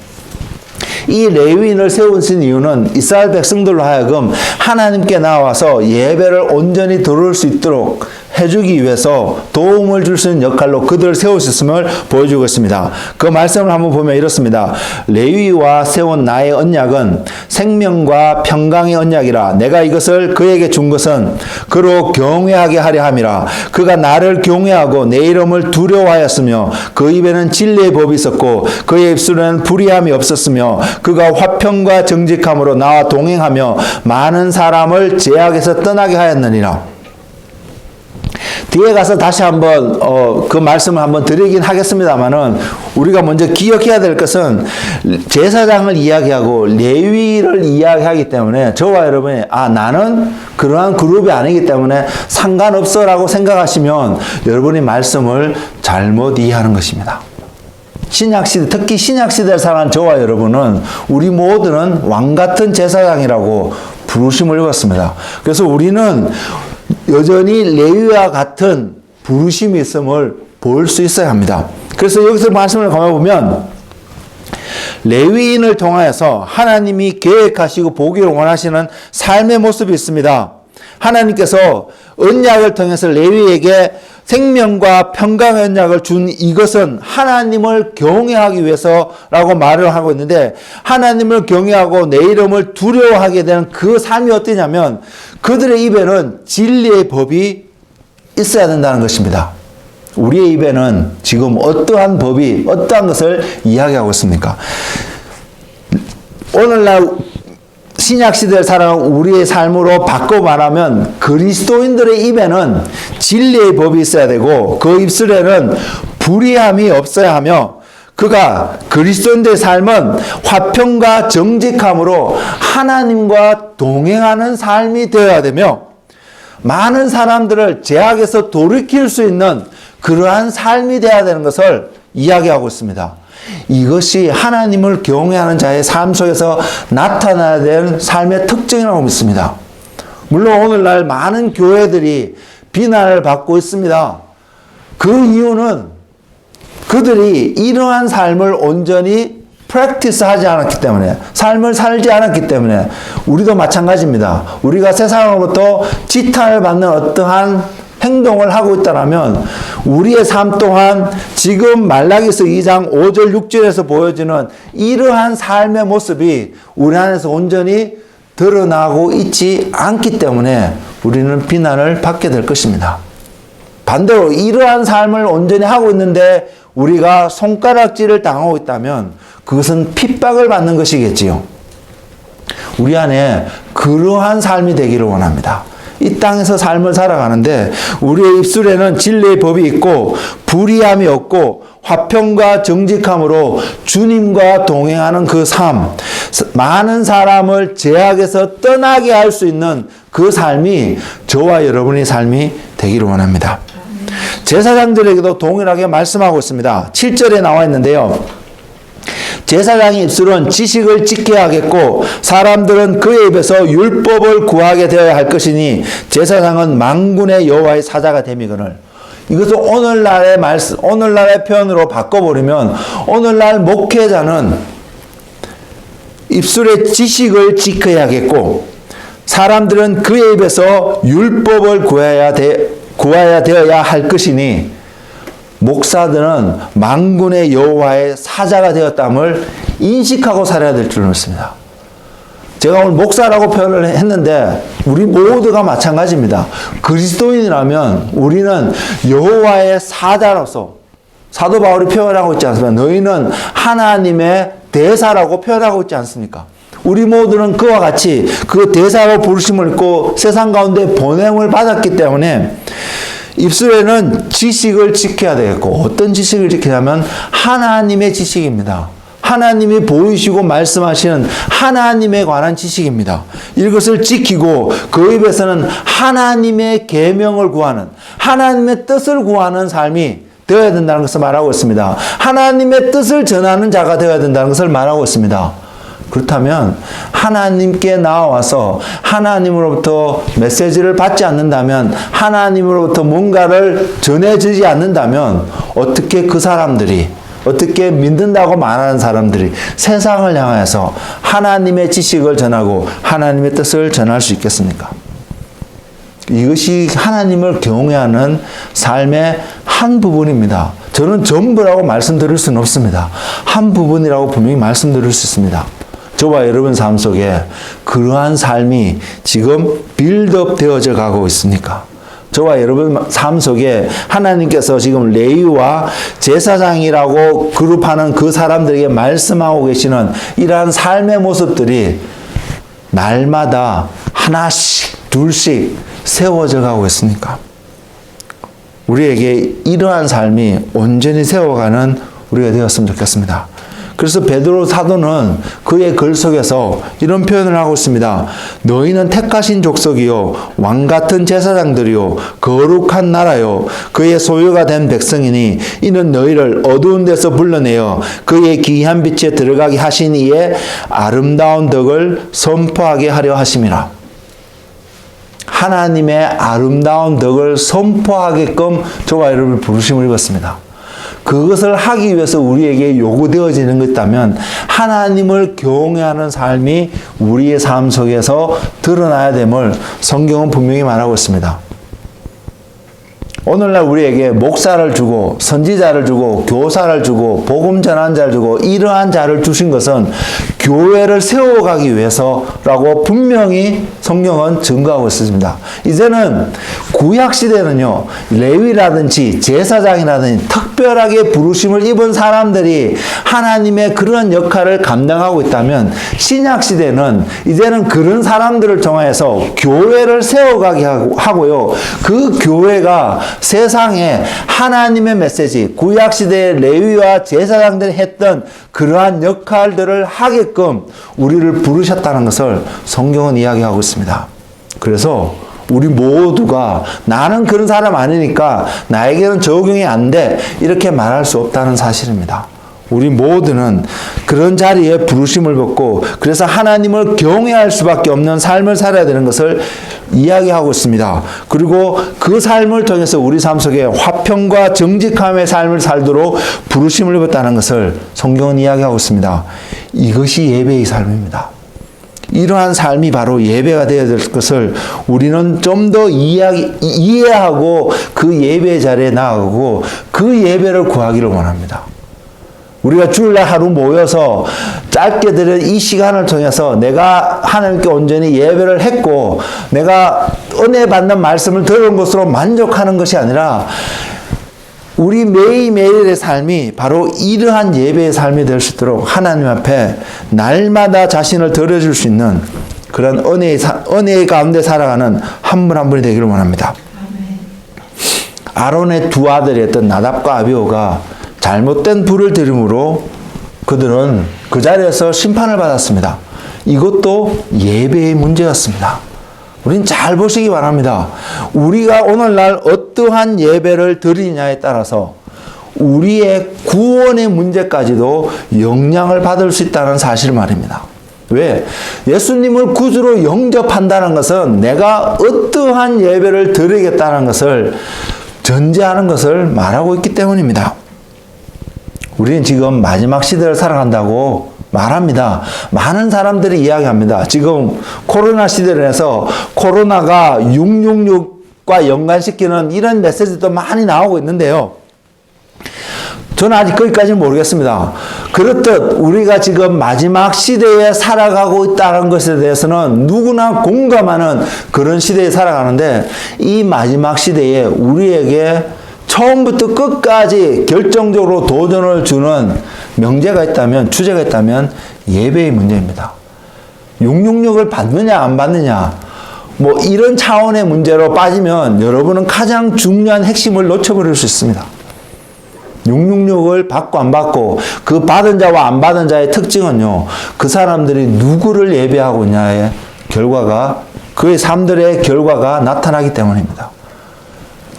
이 레위인을 세우신 이유는 이스라엘 백성들로 하여금 하나님께 나와서 예배를 온전히 드릴 수 있도록 해주기 위해서 도움을 줄 수 있는 역할로 그들을 세우셨음을 보여주고 있습니다. 그 말씀을 한번 보면 이렇습니다. 레위와 세운 나의 언약은 생명과 평강의 언약이라. 내가 이것을 그에게 준 것은 그로 경외하게 하려 함이라. 그가 나를 경외하고 내 이름을 두려워하였으며 그 입에는 진리의 법이 있었고 그의 입술에는 불의함이 없었으며 그가 화평과 정직함으로 나와 동행하며 많은 사람을 제약에서 떠나게 하였느니라. 뒤에 가서 다시 한번 그 말씀을 한번 드리긴 하겠습니다만은 우리가 먼저 기억해야 될 것은 제사장을 이야기하고 레위를 이야기하기 때문에 저와 여러분이 나는 그러한 그룹이 아니기 때문에 상관없어라고 생각하시면 여러분이 말씀을 잘못 이해하는 것입니다. 신약시대, 특히 신약시대를 살아간 저와 여러분은 우리 모두는 왕같은 제사장이라고 부르심을 입었습니다. 그래서 우리는 여전히 레위와 같은 부르심이 있음을 볼 수 있어야 합니다. 그래서 여기서 말씀을 가만보면 레위인을 통하여서 하나님이 계획하시고 보기를 원하시는 삶의 모습이 있습니다. 하나님께서 언약을 통해서 레위에게 생명과 평강의 언약을 준 이것은 하나님을 경외하기 위해서라고 말을 하고 있는데 하나님을 경외하고 내 이름을 두려워하게 되는 그 삶이 어떠냐면 그들의 입에는 진리의 법이 있어야 된다는 것입니다. 우리의 입에는 지금 어떠한 법이 어떠한 것을 이야기하고 있습니까? 오늘날 신약시대를 살아가는 우리의 삶으로 바꿔 말하면 그리스도인들의 입에는 진리의 법이 있어야 되고 그 입술에는 불의함이 없어야 하며 그가 그리스도인들의 삶은 화평과 정직함으로 하나님과 동행하는 삶이 되어야 되며 많은 사람들을 죄악에서 돌이킬 수 있는 그러한 삶이 되어야 되는 것을 이야기하고 있습니다. 이것이 하나님을 경외하는 자의 삶 속에서 나타나야 되는 삶의 특징이라고 믿습니다. 물론 오늘날 많은 교회들이 비난을 받고 있습니다. 그 이유는 그들이 이러한 삶을 온전히 프랙티스 하지 않았기 때문에 삶을 살지 않았기 때문에 우리도 마찬가지입니다. 우리가 세상으로부터 지탄을 받는 어떠한 행동을 하고 있다면 우리의 삶 또한 지금 말라기서 2장 5절 6절에서 보여지는 이러한 삶의 모습이 우리 안에서 온전히 드러나고 있지 않기 때문에 우리는 비난을 받게 될 것입니다. 반대로 이러한 삶을 온전히 하고 있는데 우리가 손가락질을 당하고 있다면 그것은 핍박을 받는 것이겠지요. 우리 안에 그러한 삶이 되기를 원합니다. 이 땅에서 삶을 살아가는데 우리의 입술에는 진리의 법이 있고 불의함이 없고 화평과 정직함으로 주님과 동행하는 그 삶, 많은 사람을 죄악에서 떠나게 할 수 있는 그 삶이 저와 여러분의 삶이 되기를 원합니다. 제사장들에게도 동일하게 말씀하고 있습니다. 7절에 나와 있는데요. 제사장의 입술은 지식을 지켜야 하겠고 사람들은 그의 입에서 율법을 구하게 되어야 할 것이니 제사장은 만군의 여호와의 사자가 됨이거늘. 이것을 오늘날의 말씀, 오늘날의 표현으로 바꿔버리면 오늘날 목회자는 입술의 지식을 지켜야겠고 사람들은 그의 입에서 율법을 구하여야 되어야 할 것이니 목사들은 만군의 여호와의 사자가 되었다함을 인식하고 살아야 될 줄 믿습니다. 제가 오늘 목사라고 표현을 했는데 우리 모두가 마찬가지입니다. 그리스도인이라면 우리는 여호와의 사자로서 사도 바울이 표현하고 있지 않습니까? 너희는 하나님의 대사라고 표현하고 있지 않습니까? 우리 모두는 그와 같이 그 대사로 부르심을 입고 세상 가운데 보냄을 받았기 때문에 입술에는 지식을 지켜야 되겠고, 어떤 지식을 지키냐면 하나님의 지식입니다. 하나님이 보이시고 말씀하시는 하나님에 관한 지식입니다. 이것을 지키고 그 입에서는 하나님의 계명을 구하는, 하나님의 뜻을 구하는 삶이 되어야 된다는 것을 말하고 있습니다. 하나님의 뜻을 전하는 자가 되어야 된다는 것을 말하고 있습니다. 그렇다면 하나님께 나와서 하나님으로부터 메시지를 받지 않는다면, 하나님으로부터 뭔가를 전해지지 않는다면 어떻게 그 사람들이, 어떻게 믿는다고 말하는 사람들이 세상을 향해서 하나님의 지식을 전하고 하나님의 뜻을 전할 수 있겠습니까? 이것이 하나님을 경외하는 삶의 한 부분입니다. 저는 전부라고 말씀드릴 수는 없습니다. 한 부분이라고 분명히 말씀드릴 수 있습니다. 저와 여러분 삶 속에 그러한 삶이 지금 빌드업 되어져 가고 있습니까? 저와 여러분 삶 속에 하나님께서 지금 레위와 제사장이라고 그룹하는 그 사람들에게 말씀하고 계시는 이러한 삶의 모습들이 날마다 하나씩 둘씩 세워져 가고 있습니까? 우리에게 이러한 삶이 온전히 세워가는 우리가 되었으면 좋겠습니다. 그래서 베드로 사도는 그의 글 속에서 이런 표현을 하고 있습니다. 너희는 택하신 족속이요 왕같은 제사장들이요 거룩한 나라요 그의 소유가 된 백성이니 이는 너희를 어두운 데서 불러내어 그의 기이한 빛에 들어가게 하신 이의 아름다운 덕을 선포하게 하려 하심이라. 하나님의 아름다운 덕을 선포하게끔 저와 여러분을 부르심을 입었습니다. 그것을 하기 위해서 우리에게 요구되어지는 것 있다면 하나님을 경외하는 삶이 우리의 삶 속에서 드러나야 됨을 성경은 분명히 말하고 있습니다. 오늘날 우리에게 목사를 주고 선지자를 주고 교사를 주고 복음 전환자를 주고 이러한 자를 주신 것은 교회를 세워가기 위해서라고 분명히 성경은 증거하고 있습니다. 이제는 구약시대는요, 레위라든지 제사장이라든지 특별하게 부르심을 입은 사람들이 하나님의 그런 역할을 감당하고 있다면, 신약시대는 이제는 그런 사람들을 통해서 교회를 세워가게 하고요, 그 교회가 세상에 하나님의 메시지, 구약시대의 레위와 제사장들이 했던 그러한 역할들을 하게끔 우리를 부르셨다는 것을 성경은 이야기하고 있습니다. 그래서 우리 모두가 나는 그런 사람 아니니까 나에게는 적용이 안 돼, 이렇게 말할 수 없다는 사실입니다. 우리 모두는 그런 자리에 부르심을 받고 그래서 하나님을 경외할 수밖에 없는 삶을 살아야 되는 것을 이야기하고 있습니다. 그리고 그 삶을 통해서 우리 삶 속에 화평과 정직함의 삶을 살도록 부르심을 입었다는 것을 성경은 이야기하고 있습니다. 이것이 예배의 삶입니다. 이러한 삶이 바로 예배가 되어야 될 것을 우리는 좀 더 이해하고 그 예배 자리에 나아가고 그 예배를 구하기를 원합니다. 우리가 주일날 하루 모여서 짧게 드린 이 시간을 통해서 내가 하나님께 온전히 예배를 했고 내가 은혜 받는 말씀을 들은 것으로 만족하는 것이 아니라 우리 매일매일의 삶이 바로 이러한 예배의 삶이 될 수 있도록 하나님 앞에 날마다 자신을 드려줄 수 있는 그런 은혜의 가운데 살아가는 한 분 한 분이 되기를 원합니다. 아론의 두 아들이었던 나답과 아비후가 잘못된 불을 들임으로 그들은 그 자리에서 심판을 받았습니다. 이것도 예배의 문제였습니다. 우린 잘 보시기 바랍니다. 우리가 오늘날 어떠한 예배를 드리냐에 따라서 우리의 구원의 문제까지도 영향을 받을 수 있다는 사실 말입니다. 왜? 예수님을 구주로 영접한다는 것은 내가 어떠한 예배를 드리겠다는 것을 전제하는 것을 말하고 있기 때문입니다. 우리는 지금 마지막 시대를 살아간다고 말합니다. 많은 사람들이 이야기합니다. 지금 코로나 시대를 해서 코로나가 666과 연관시키는 이런 메시지도 많이 나오고 있는데요. 저는 아직 거기까지는 모르겠습니다. 그렇듯 우리가 지금 마지막 시대에 살아가고 있다는 것에 대해서는 누구나 공감하는 그런 시대에 살아가는데 이 마지막 시대에 우리에게 처음부터 끝까지 결정적으로 도전을 주는 명제가 있다면, 주제가 있다면 예배의 문제입니다. 666을 받느냐 안 받느냐, 뭐 이런 차원의 문제로 빠지면 여러분은 가장 중요한 핵심을 놓쳐버릴 수 있습니다. 666을 받고 안 받고 그 받은 자와 안 받은 자의 특징은요, 그 사람들이 누구를 예배하고 있냐의 결과가, 그의 삶들의 결과가 나타나기 때문입니다.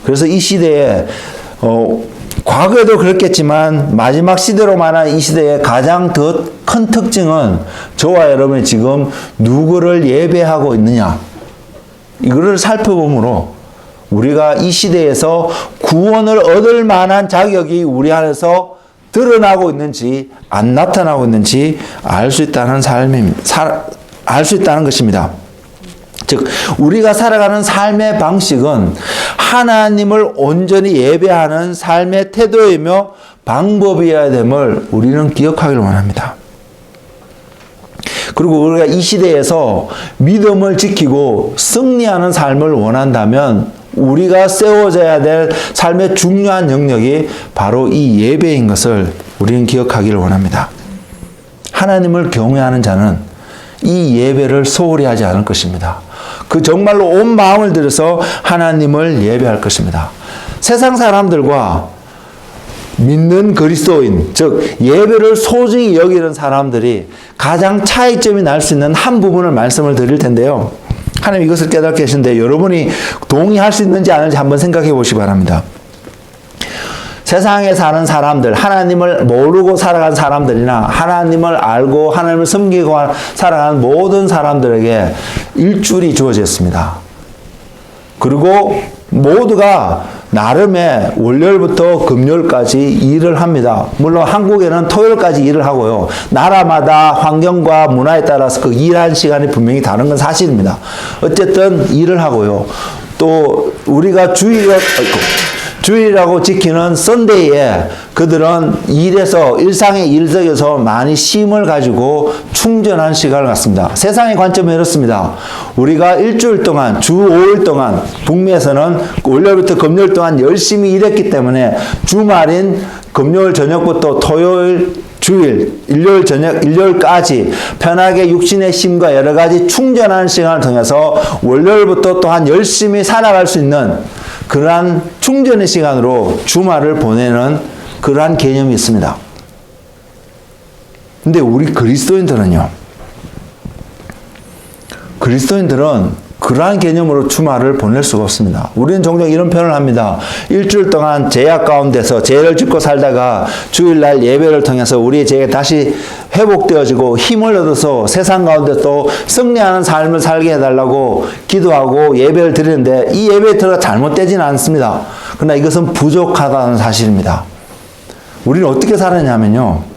그래서 이 시대에 과거에도 그렇겠지만 마지막 시대로 말하는 이 시대의 가장 더 큰 특징은 저와 여러분이 지금 누구를 예배하고 있느냐, 이거를 살펴보므로 우리가 이 시대에서 구원을 얻을 만한 자격이 우리 안에서 드러나고 있는지 안 나타나고 있는지 알 수 있다는 알 수 있다는 것입니다. 즉 우리가 살아가는 삶의 방식은 하나님을 온전히 예배하는 삶의 태도이며 방법이어야 됨을 우리는 기억하기를 원합니다. 그리고 우리가 이 시대에서 믿음을 지키고 승리하는 삶을 원한다면 우리가 세워져야 될 삶의 중요한 영역이 바로 이 예배인 것을 우리는 기억하기를 원합니다. 하나님을 경외하는 자는 이 예배를 소홀히 하지 않을 것입니다. 그 정말로 온 마음을 들여서 하나님을 예배할 것입니다. 세상 사람들과 믿는 그리스도인, 즉 예배를 소중히 여기는 사람들이 가장 차이점이 날 수 있는 한 부분을 말씀을 드릴 텐데요. 하나님 이것을 깨닫게 하시는데 여러분이 동의할 수 있는지 아닌지 한번 생각해 보시기 바랍니다. 세상에 사는 사람들, 하나님을 모르고 살아간 사람들이나 하나님을 알고 하나님을 섬기고 살아가는 모든 사람들에게 일주일이 주어졌습니다. 그리고 모두가 나름의 월요일부터 금요일까지 일을 합니다. 물론 한국에는 토요일까지 일을 하고요. 나라마다 환경과 문화에 따라서 그 일하는 시간이 분명히 다른 건 사실입니다. 어쨌든 일을 하고요. 또 우리가 주일이라고 지키는 썬데이에 그들은 일에서 일상의 일 속에서 많이 쉼을 가지고 충전한 시간을 갖습니다. 세상의 관점은 이렇습니다. 우리가 일주일 동안 주 5일 동안 북미에서는 월요일부터 금요일 동안 열심히 일했기 때문에 주말인 금요일 저녁부터 토요일 주일, 일요일 저녁, 일요일까지 편하게 육신의 힘과 여러 가지 충전하는 시간을 통해서 월요일부터 또한 열심히 살아갈 수 있는 그러한 충전의 시간으로 주말을 보내는 그러한 개념이 있습니다. 근데 우리 그리스도인들은요, 그리스도인들은 그러한 개념으로 주말을 보낼 수가 없습니다. 우리는 종종 이런 표현을 합니다. 일주일 동안 죄악 가운데서 죄를 짓고 살다가 주일날 예배를 통해서 우리의 죄가 다시 회복되어지고 힘을 얻어서 세상 가운데 또 승리하는 삶을 살게 해달라고 기도하고 예배를 드리는데 이 예배의 틀가 잘못되지는 않습니다. 그러나 이것은 부족하다는 사실입니다. 우리는 어떻게 살았냐면요,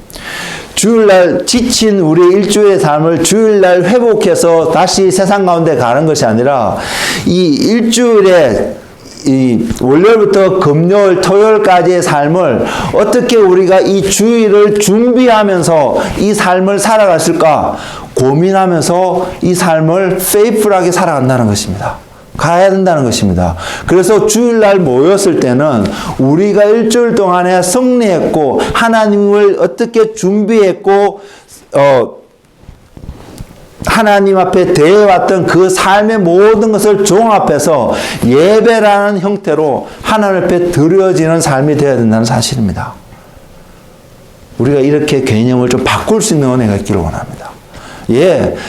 주일날 지친 우리 일주일의 삶을 주일날 회복해서 다시 세상 가운데 가는 것이 아니라 이 일주일에 이 월요일부터 금요일, 토요일까지의 삶을 어떻게 우리가 이 주일을 준비하면서 이 삶을 살아갔을까 고민하면서 이 삶을 페이풀하게 살아간다는 것입니다. 가야 된다는 것입니다. 그래서 주일날 모였을 때는 우리가 일주일 동안에 승리했고 하나님을 어떻게 준비했고 하나님 앞에 대해왔던 그 삶의 모든 것을 종합해서 예배라는 형태로 하나님 앞에 드려지는 삶이 되어야 된다는 사실입니다. 우리가 이렇게 개념을 좀 바꿀 수 있는 은혜가 있기를 원합니다.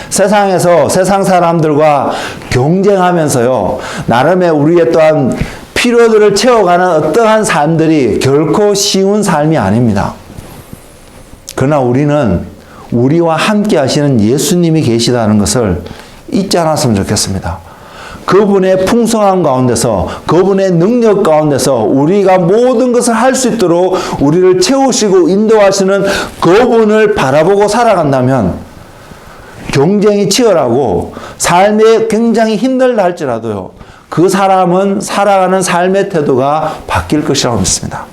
세상에서 세상 사람들과 경쟁하면서요, 나름의 우리의 또한 필요들을 채워가는 어떠한 삶들이 결코 쉬운 삶이 아닙니다. 그러나 우리는 우리와 함께 하시는 예수님이 계시다는 것을 잊지 않았으면 좋겠습니다. 그분의 풍성함 가운데서, 그분의 능력 가운데서 우리가 모든 것을 할 수 있도록 우리를 채우시고 인도하시는 그분을 바라보고 살아간다면 경쟁이 치열하고 삶에 굉장히 힘들다 할지라도요, 그 사람은 살아가는 삶의 태도가 바뀔 것이라고 믿습니다.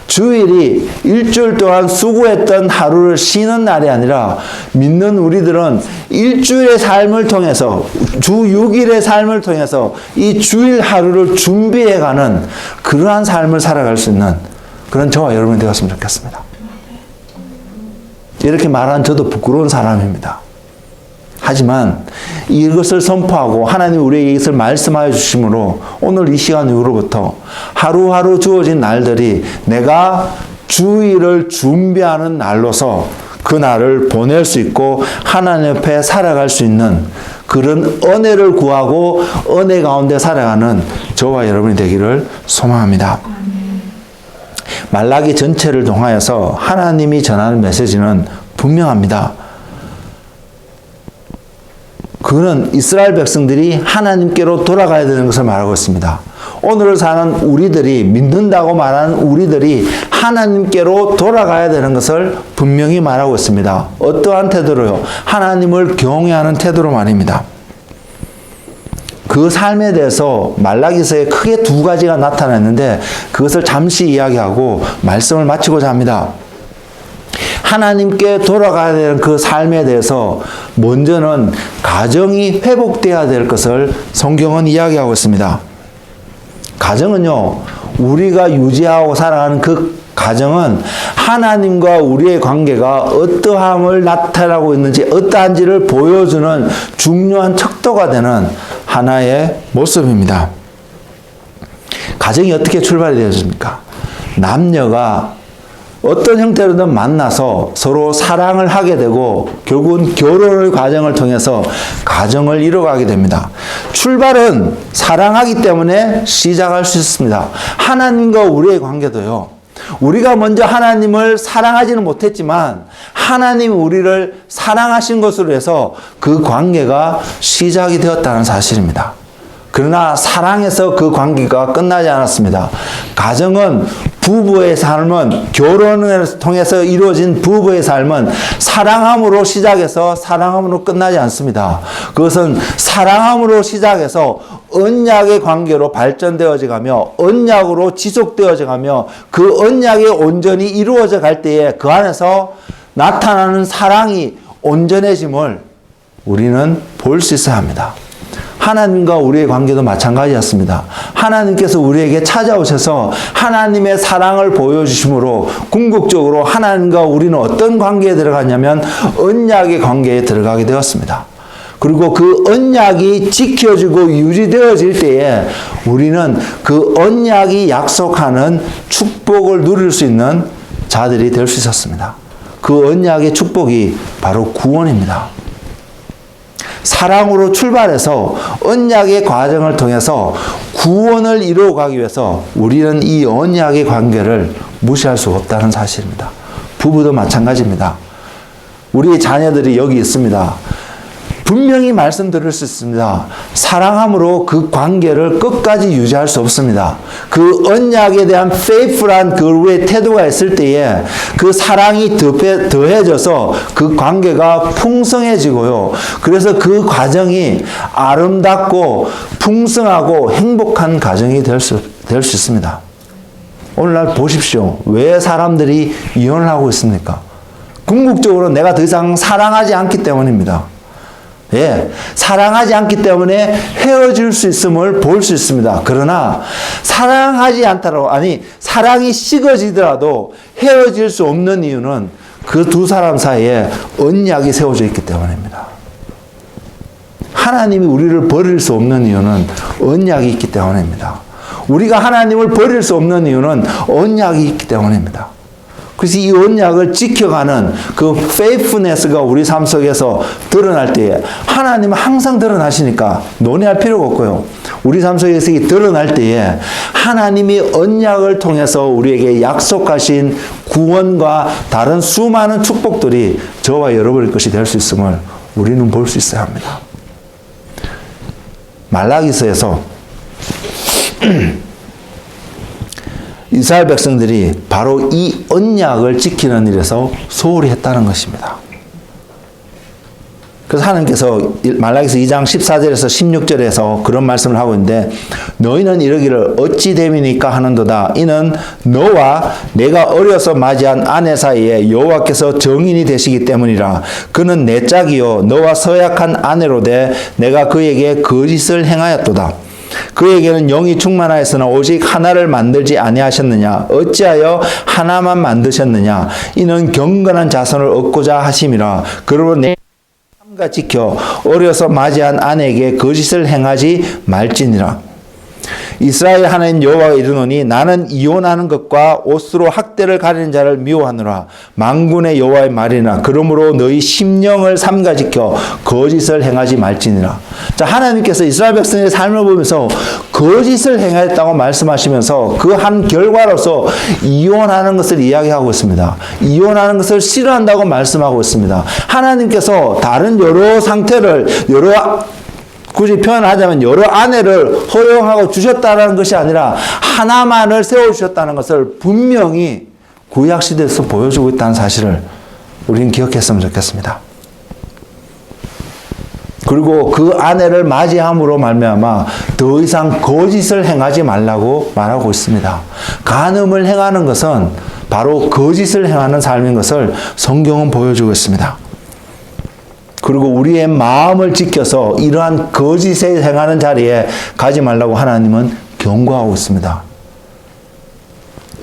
주일이 일주일 동안 수고했던 하루를 쉬는 날이 아니라 믿는 우리들은 일주일의 삶을 통해서, 주 6일의 삶을 통해서 이 주일 하루를 준비해가는 그러한 삶을 살아갈 수 있는 그런 저와 여러분이 되었으면 좋겠습니다. 이렇게 말하는 저도 부끄러운 사람입니다. 하지만 이것을 선포하고 하나님이 우리에게 이것을 말씀하여 주심으로 오늘 이 시간 이후로부터 하루하루 주어진 날들이 내가 주일을 준비하는 날로서 그 날을 보낼 수 있고 하나님 앞에 살아갈 수 있는 그런 은혜를 구하고 은혜 가운데 살아가는 저와 여러분이 되기를 소망합니다. 말라기 전체를 통하여서 하나님이 전하는 메시지는 분명합니다. 그는 이스라엘 백성들이 하나님께로 돌아가야 되는 것을 말하고 있습니다. 오늘을 사는 우리들이, 믿는다고 말하는 우리들이 하나님께로 돌아가야 되는 것을 분명히 말하고 있습니다. 어떠한 태도로요? 하나님을 경외하는 태도로 말입니다. 그 삶에 대해서 말라기서에 크게 두 가지가 나타났는데 그것을 잠시 이야기하고 말씀을 마치고자 합니다. 하나님께 돌아가야 되는 그 삶에 대해서 먼저는 가정이 회복되어야 될 것을 성경은 이야기하고 있습니다. 가정은요, 우리가 유지하고 살아가는 그 가정은 하나님과 우리의 관계가 어떠함을 나타나고 있는지, 어떠한지를 보여주는 중요한 척도가 되는 하나의 모습입니다. 가정이 어떻게 출발이 되었습니까? 남녀가 어떤 형태로든 만나서 서로 사랑을 하게 되고 결국은 결혼의 과정을 통해서 가정을 이뤄가게 됩니다. 출발은 사랑하기 때문에 시작할 수 있습니다. 하나님과 우리의 관계도요. 우리가 먼저 하나님을 사랑하지는 못했지만 하나님이 우리를 사랑하신 것으로 해서 그 관계가 시작이 되었다는 사실입니다. 그러나 사랑에서 그 관계가 끝나지 않았습니다. 가정은 부부의 삶은, 결혼을 통해서 이루어진 부부의 삶은 사랑함으로 시작해서 사랑함으로 끝나지 않습니다. 그것은 사랑함으로 시작해서 언약의 관계로 발전되어져 가며 언약으로 지속되어져 가며 그 언약이 온전히 이루어져 갈 때에 그 안에서 나타나는 사랑이 온전해짐을 우리는 볼 수 있어야 합니다. 하나님과 우리의 관계도 마찬가지였습니다. 하나님께서 우리에게 찾아오셔서 하나님의 사랑을 보여주심으로 궁극적으로 하나님과 우리는 어떤 관계에 들어갔냐면 언약의 관계에 들어가게 되었습니다. 그리고 그 언약이 지켜지고 유지되어질 때에 우리는 그 언약이 약속하는 축복을 누릴 수 있는 자들이 될 수 있었습니다. 그 언약의 축복이 바로 구원입니다. 사랑으로 출발해서 언약의 과정을 통해서 구원을 이루어가기 위해서 우리는 이 언약의 관계를 무시할 수 없다는 사실입니다. 부부도 마찬가지입니다. 우리의 자녀들이 여기 있습니다. 분명히 말씀드릴 수 있습니다. 사랑함으로 그 관계를 끝까지 유지할 수 없습니다. 그 언약에 대한 faithful한 그의 태도가 있을 때에 그 사랑이 더해져서 그 관계가 풍성해지고요. 그래서 그 과정이 아름답고 풍성하고 행복한 가정이 될 수 있습니다. 오늘날 보십시오. 왜 사람들이 이혼을 하고 있습니까? 궁극적으로 내가 더 이상 사랑하지 않기 때문입니다. 예, 사랑하지 않기 때문에 헤어질 수 있음을 볼 수 있습니다. 그러나 사랑하지 않더라도, 사랑이 식어지더라도 헤어질 수 없는 이유는 그 두 사람 사이에 언약이 세워져 있기 때문입니다. 하나님이 우리를 버릴 수 없는 이유는 언약이 있기 때문입니다. 우리가 하나님을 버릴 수 없는 이유는 언약이 있기 때문입니다. 그래서 이 언약을 지켜가는 그 faithfulness가 우리 삶 속에서 드러날 때에 하나님은 항상 드러나시니까 논의할 필요가 없고요. 우리 삶 속에서 드러날 때에 하나님이 언약을 통해서 우리에게 약속하신 구원과 다른 수많은 축복들이 저와 여러분의 것이 될 수 있음을 우리는 볼 수 있어야 합니다. 말라기서에서 이스라엘 백성들이 바로 이 언약을 지키는 일에서 소홀히 했다는 것입니다. 그래서 하나님께서 말라기서 2장 14절에서 16절에서 그런 말씀을 하고 있는데 너희는 이러기를 어찌 됨이니까 하는도다. 이는 너와 내가 어려서 맞이한 아내 사이에 여호와께서 정인이 되시기 때문이라. 그는 내 짝이요 너와 서약한 아내로되 내가 그에게 거짓을 행하였도다. 그에게는 영이 충만하였으나 오직 하나를 만들지 아니하셨느냐? 어찌하여 하나만 만드셨느냐? 이는 경건한 자손을 얻고자 하심이라. 그러므로 내 삼가 지켜 어려서 맞이한 아내에게 거짓을 행하지 말지니라. 이스라엘 하나님 여호와가 이르노니 나는 이혼하는 것과 옷으로 학대를 가리는 자를 미워하노라. 만군의 여호와의 말이나 그러므로 너희 심령을 삼가 지켜 거짓을 행하지 말지니라. 자, 하나님께서 이스라엘 백성의 삶을 보면서 거짓을 행했다고 말씀하시면서 그 한 결과로서 이혼하는 것을 이야기하고 있습니다. 이혼하는 것을 싫어한다고 말씀하고 있습니다. 하나님께서 다른 여러 상태를 굳이 표현하자면 여러 아내를 허용하고 주셨다는 것이 아니라 하나만을 세워주셨다는 것을 분명히 구약시대에서 보여주고 있다는 사실을 우리는 기억했으면 좋겠습니다. 그리고 그 아내를 맞이함으로 말미암아 더 이상 거짓을 행하지 말라고 말하고 있습니다. 간음을 행하는 것은 바로 거짓을 행하는 삶인 것을 성경은 보여주고 있습니다. 그리고 우리의 마음을 지켜서 이러한 거짓에 행하는 자리에 가지 말라고 하나님은 경고하고 있습니다.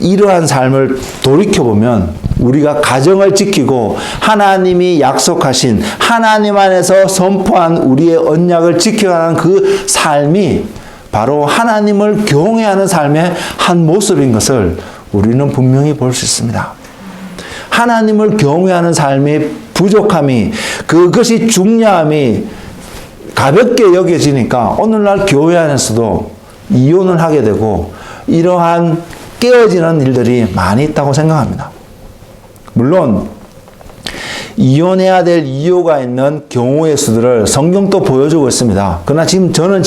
이러한 삶을 돌이켜보면 우리가 가정을 지키고 하나님이 약속하신 하나님 안에서 선포한 우리의 언약을 지켜가는 그 삶이 바로 하나님을 경외하는 삶의 한 모습인 것을 우리는 분명히 볼 수 있습니다. 하나님을 경외하는 삶의 부족함이, 그것이 중요함이 가볍게 여겨지니까 오늘날 교회 안에서도 이혼을 하게 되고 이러한 깨어지는 일들이 많이 있다고 생각합니다. 물론 이혼해야 될 이유가 있는 경우의 수들을 성경도 보여주고 있습니다. 그러나 저는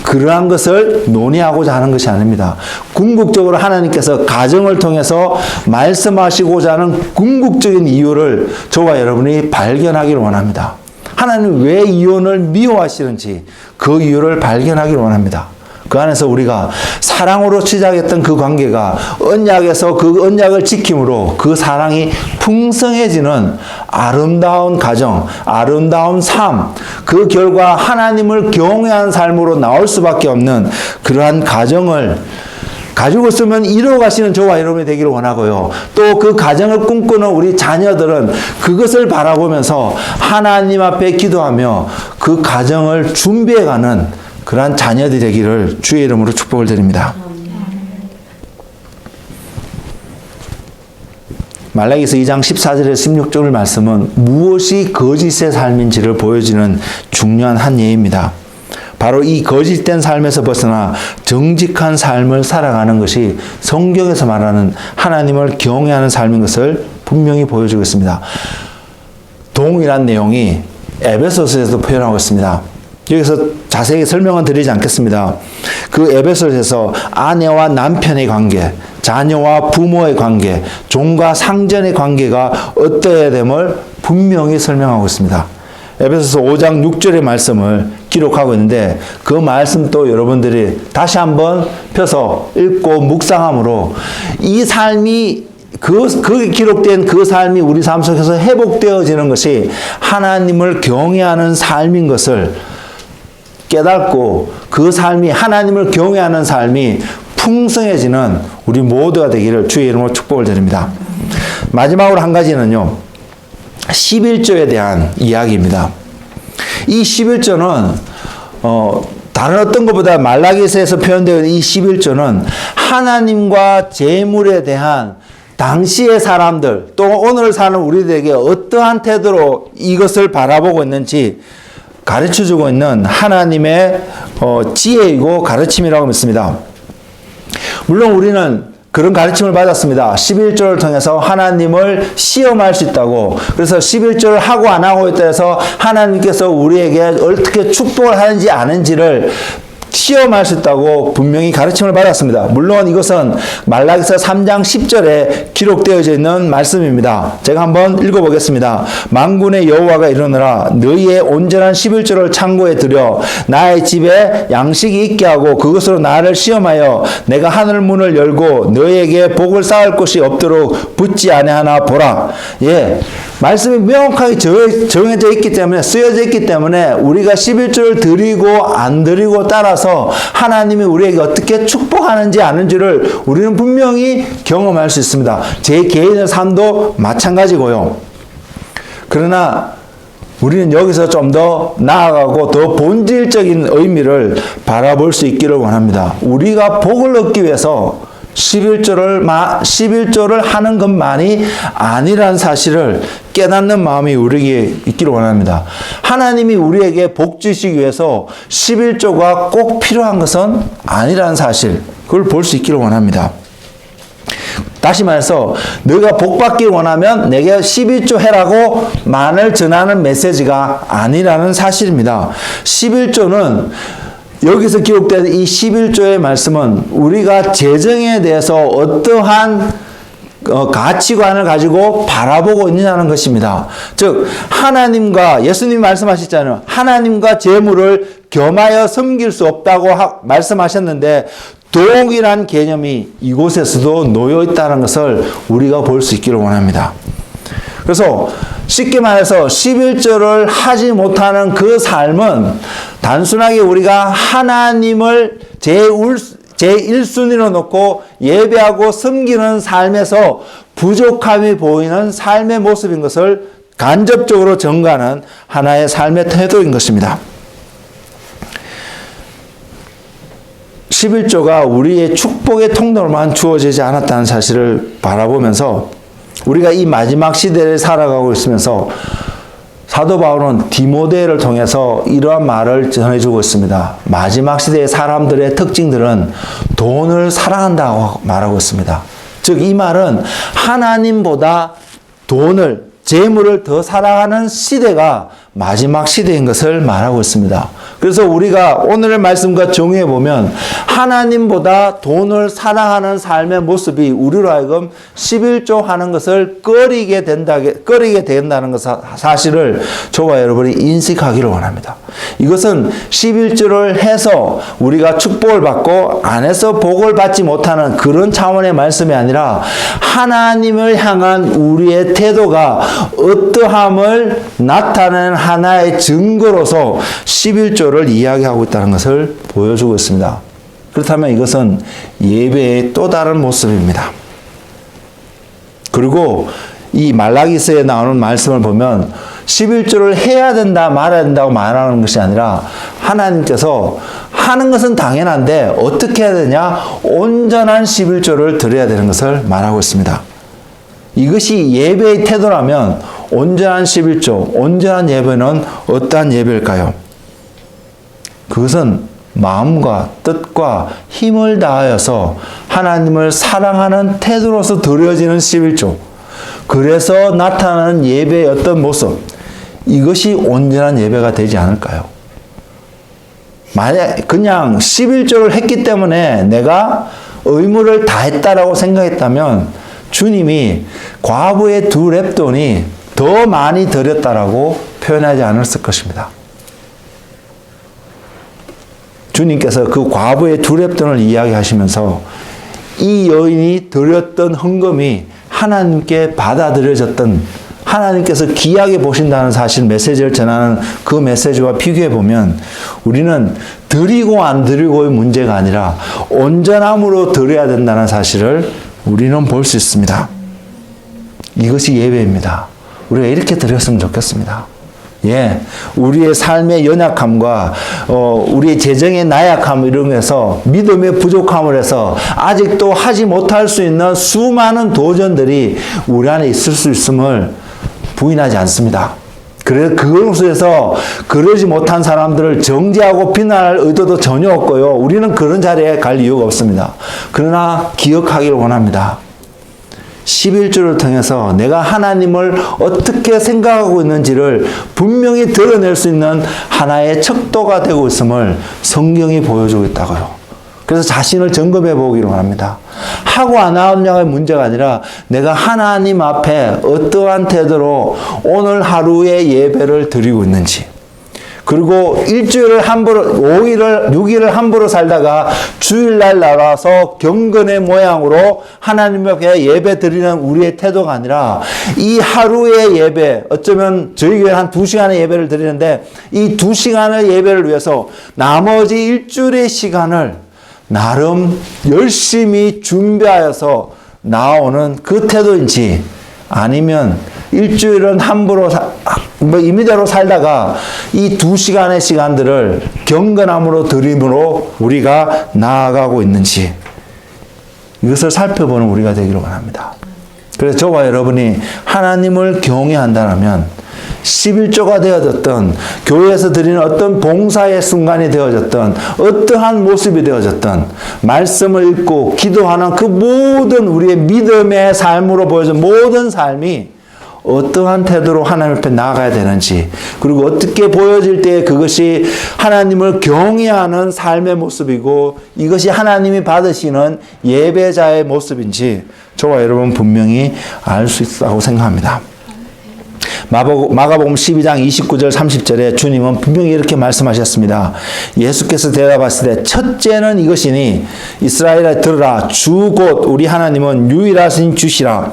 그러한 것을 논의하고자 하는 것이 아닙니다. 궁극적으로 하나님께서 가정을 통해서 말씀하시고자 하는 궁극적인 이유를 저와 여러분이 발견하기를 원합니다. 하나님은 왜 이혼을 미워하시는지 그 이유를 발견하기를 원합니다. 그 안에서 우리가 사랑으로 시작했던 그 관계가 언약에서 그 언약을 지킴으로 그 사랑이 풍성해지는 아름다운 가정, 아름다운 삶, 그 결과 하나님을 경외하는 삶으로 나올 수밖에 없는 그러한 가정을 가지고 있으면 이루어가시는 저와 여러분이 되기를 원하고요. 또 그 가정을 꿈꾸는 우리 자녀들은 그것을 바라보면서 하나님 앞에 기도하며 그 가정을 준비해가는 그러한 자녀들이 되기를 주의 이름으로 축복을 드립니다. 말라기서 2장 14절에서 16절 말씀은 무엇이 거짓의 삶인지를 보여주는 중요한 한 예입니다. 바로 이 거짓된 삶에서 벗어나 정직한 삶을 살아가는 것이 성경에서 말하는 하나님을 경외하는 삶인 것을 분명히 보여주고 있습니다. 동일한 내용이 에베소서에서도 표현하고 있습니다. 여기서 자세히 설명은 드리지 않겠습니다. 그 에베소서에서 아내와 남편의 관계, 자녀와 부모의 관계, 종과 상전의 관계가 어떠해야 됨을 분명히 설명하고 있습니다. 에베소서 5장 6절의 말씀을 기록하고 있는데 그 말씀도 여러분들이 다시 한번 펴서 읽고 묵상함으로 이 삶이 거기 기록된 그 삶이 우리 삶 속에서 회복되어지는 것이 하나님을 경외하는 삶인 것을 깨닫고 그 삶이 하나님을 경외하는 삶이 풍성해지는 우리 모두가 되기를 주의 이름으로 축복을 드립니다. 마지막으로 한 가지는요. 11조에 대한 이야기입니다. 이 11조는 다른 어떤 것보다 말라기서에서 표현되어 있는 이 11조는 하나님과 재물에 대한 당시의 사람들 또 오늘 사는 우리들에게 어떠한 태도로 이것을 바라보고 있는지 가르쳐주고 있는 하나님의 지혜이고 가르침이라고 믿습니다. 물론 우리는 그런 가르침을 받았습니다. 11조를 통해서 하나님을 시험할 수 있다고. 그래서 11조를 하고 안 하고에 따라서 하나님께서 우리에게 어떻게 축복을 하는지 아는지를 시험할 수 있다고 분명히 가르침을 받았습니다. 물론 이것은 말라기서 3장 10절에 기록되어져 있는 말씀입니다. 제가 한번 읽어보겠습니다. 만군의 여호와가 이르노라 너희의 온전한 11조를 창고에 들여 나의 집에 양식이 있게 하고 그것으로 나를 시험하여 내가 하늘 문을 열고 너희에게 복을 쌓을 곳이 없도록 붙지 아니하나 보라. 예, 말씀이 명확하게 정해져 있기 때문에 쓰여져 있기 때문에 우리가 11조를 드리고 안 드리고 따라서 하나님이 우리에게 어떻게 축복하는지 아는지를 우리는 분명히 경험할 수 있습니다. 제 개인의 삶도 마찬가지고요. 그러나 우리는 여기서 좀 더 나아가고 더 본질적인 의미를 바라볼 수 있기를 원합니다. 우리가 복을 얻기 위해서 11조를 하는 것만이 아니라는 사실을 깨닫는 마음이 우리에게 있기를 원합니다. 하나님이 우리에게 복 주시기 위해서 11조가 꼭 필요한 것은 아니라는 사실, 그걸 볼 수 있기를 원합니다. 다시 말해서 너가 복 받기를 원하면 내게 11조 해라고 만을 전하는 메시지가 아니라는 사실입니다. 11조는 여기서 기록된 이 11조의 말씀은 우리가 재정에 대해서 어떠한 가치관을 가지고 바라보고 있느냐는 것입니다. 즉 하나님과, 예수님이 말씀하셨잖아요. 하나님과 재물을 겸하여 섬길 수 없다고 말씀하셨는데 동일한 개념이 이곳에서도 놓여 있다는 것을 우리가 볼 수 있기를 원합니다. 그래서 쉽게 말해서 11조를 하지 못하는 그 삶은 단순하게 우리가 하나님을 제1순위로 놓고 예배하고 섬기는 삶에서 부족함이 보이는 삶의 모습인 것을 간접적으로 증가하는 하나의 삶의 태도인 것입니다. 11조가 우리의 축복의 통로로만 주어지지 않았다는 사실을 바라보면서 우리가 이 마지막 시대를 살아가고 있으면서 사도 바울은 디모데를 통해서 이러한 말을 전해주고 있습니다. 마지막 시대의 사람들의 특징들은 돈을 사랑한다고 말하고 있습니다. 즉 이 말은 하나님보다 돈을, 재물을 더 사랑하는 시대가 마지막 시대인 것을 말하고 있습니다. 그래서 우리가 오늘의 말씀과 정의해 보면 하나님보다 돈을 사랑하는 삶의 모습이 우리로 하여금 11조 하는 것을 꺼리게 된다는 것 사실을 저와 여러분이 인식하기를 원합니다. 이것은 11조를 해서 우리가 축복을 받고 안 해서 복을 받지 못하는 그런 차원의 말씀이 아니라 하나님을 향한 우리의 태도가 어떠함을 나타내는 하나의 증거로서 11조를 이야기하고 있다는 것을 보여주고 있습니다. 그렇다면 이것은 예배의 또 다른 모습입니다. 그리고 이 말라기서에 나오는 말씀을 보면 11조를 해야 된다 말아야 된다고 말하는 것이 아니라 하나님께서 하는 것은 당연한데 어떻게 해야 되냐? 온전한 11조를 드려야 되는 것을 말하고 있습니다. 이것이 예배의 태도라면 온전한 11조, 온전한 예배는 어떠한 예배일까요? 그것은 마음과 뜻과 힘을 다하여서 하나님을 사랑하는 태도로서 드려지는 11조. 그래서 나타나는 예배의 어떤 모습, 이것이 온전한 예배가 되지 않을까요? 만약 그냥 11조를 했기 때문에 내가 의무를 다했다라고 생각했다면 주님이 과부의 2렙돈이 더 많이 드렸다라고 표현하지 않았을 것입니다. 주님께서 그 과부의 2렙돈을 이야기하시면서 이 여인이 드렸던 헌금이 하나님께 받아들여졌던, 하나님께서 귀하게 보신다는 사실, 메시지를 전하는 그 메시지와 비교해 보면 우리는 드리고 안 드리고의 문제가 아니라 온전함으로 드려야 된다는 사실을 우리는 볼 수 있습니다. 이것이 예배입니다. 우리가 이렇게 드렸으면 좋겠습니다. 예, 우리의 삶의 연약함과 우리의 재정의 나약함 이런 것에서 믿음의 부족함을 해서 아직도 하지 못할 수 있는 수많은 도전들이 우리 안에 있을 수 있음을 부인하지 않습니다. 그래서 그것에서 그러지 못한 사람들을 정죄하고 비난할 의도도 전혀 없고요. 우리는 그런 자리에 갈 이유가 없습니다. 그러나 기억하기를 원합니다. 11조를 통해서 내가 하나님을 어떻게 생각하고 있는지를 분명히 드러낼 수 있는 하나의 척도가 되고 있음을 성경이 보여주고 있다고요. 그래서 자신을 점검해 보기를 원합니다. 하고 안 하느냐의 문제가 아니라 내가 하나님 앞에 어떠한 태도로 오늘 하루의 예배를 드리고 있는지, 그리고 일주일을 함부로 6일을 함부로 살다가 주일날 나와서 경건의 모양으로 하나님 앞에 예배 드리는 우리의 태도가 아니라 이 하루의 예배, 어쩌면 저희 교회는 한 2시간의 예배를 드리는데 이 2시간의 예배를 위해서 나머지 일주일의 시간을 나름 열심히 준비하여서 나오는 그 태도인지, 아니면 일주일은 함부로 임의대로 살다가 이 2시간의 시간들을 경건함으로 드림으로 우리가 나아가고 있는지 이것을 살펴보는 우리가 되기를 원합니다. 그래서 저와 여러분이 하나님을 경외한다면 11조가 되어졌던 교회에서 드리는 어떤 봉사의 순간이 되어졌던 어떠한 모습이 되어졌던 말씀을 읽고 기도하는 그 모든 우리의 믿음의 삶으로 보여진 모든 삶이 어떠한 태도로 하나님 앞에 나아가야 되는지 그리고 어떻게 보여질 때 그것이 하나님을 경외하는 삶의 모습이고 이것이 하나님이 받으시는 예배자의 모습인지 저와 여러분 분명히 알 수 있다고 생각합니다. 마가복음 12장 29절 30절에 주님은 분명히 이렇게 말씀하셨습니다. 예수께서 대답하시되 첫째는 이것이니 이스라엘아 들으라 주 곧 우리 하나님은 유일하신 주시라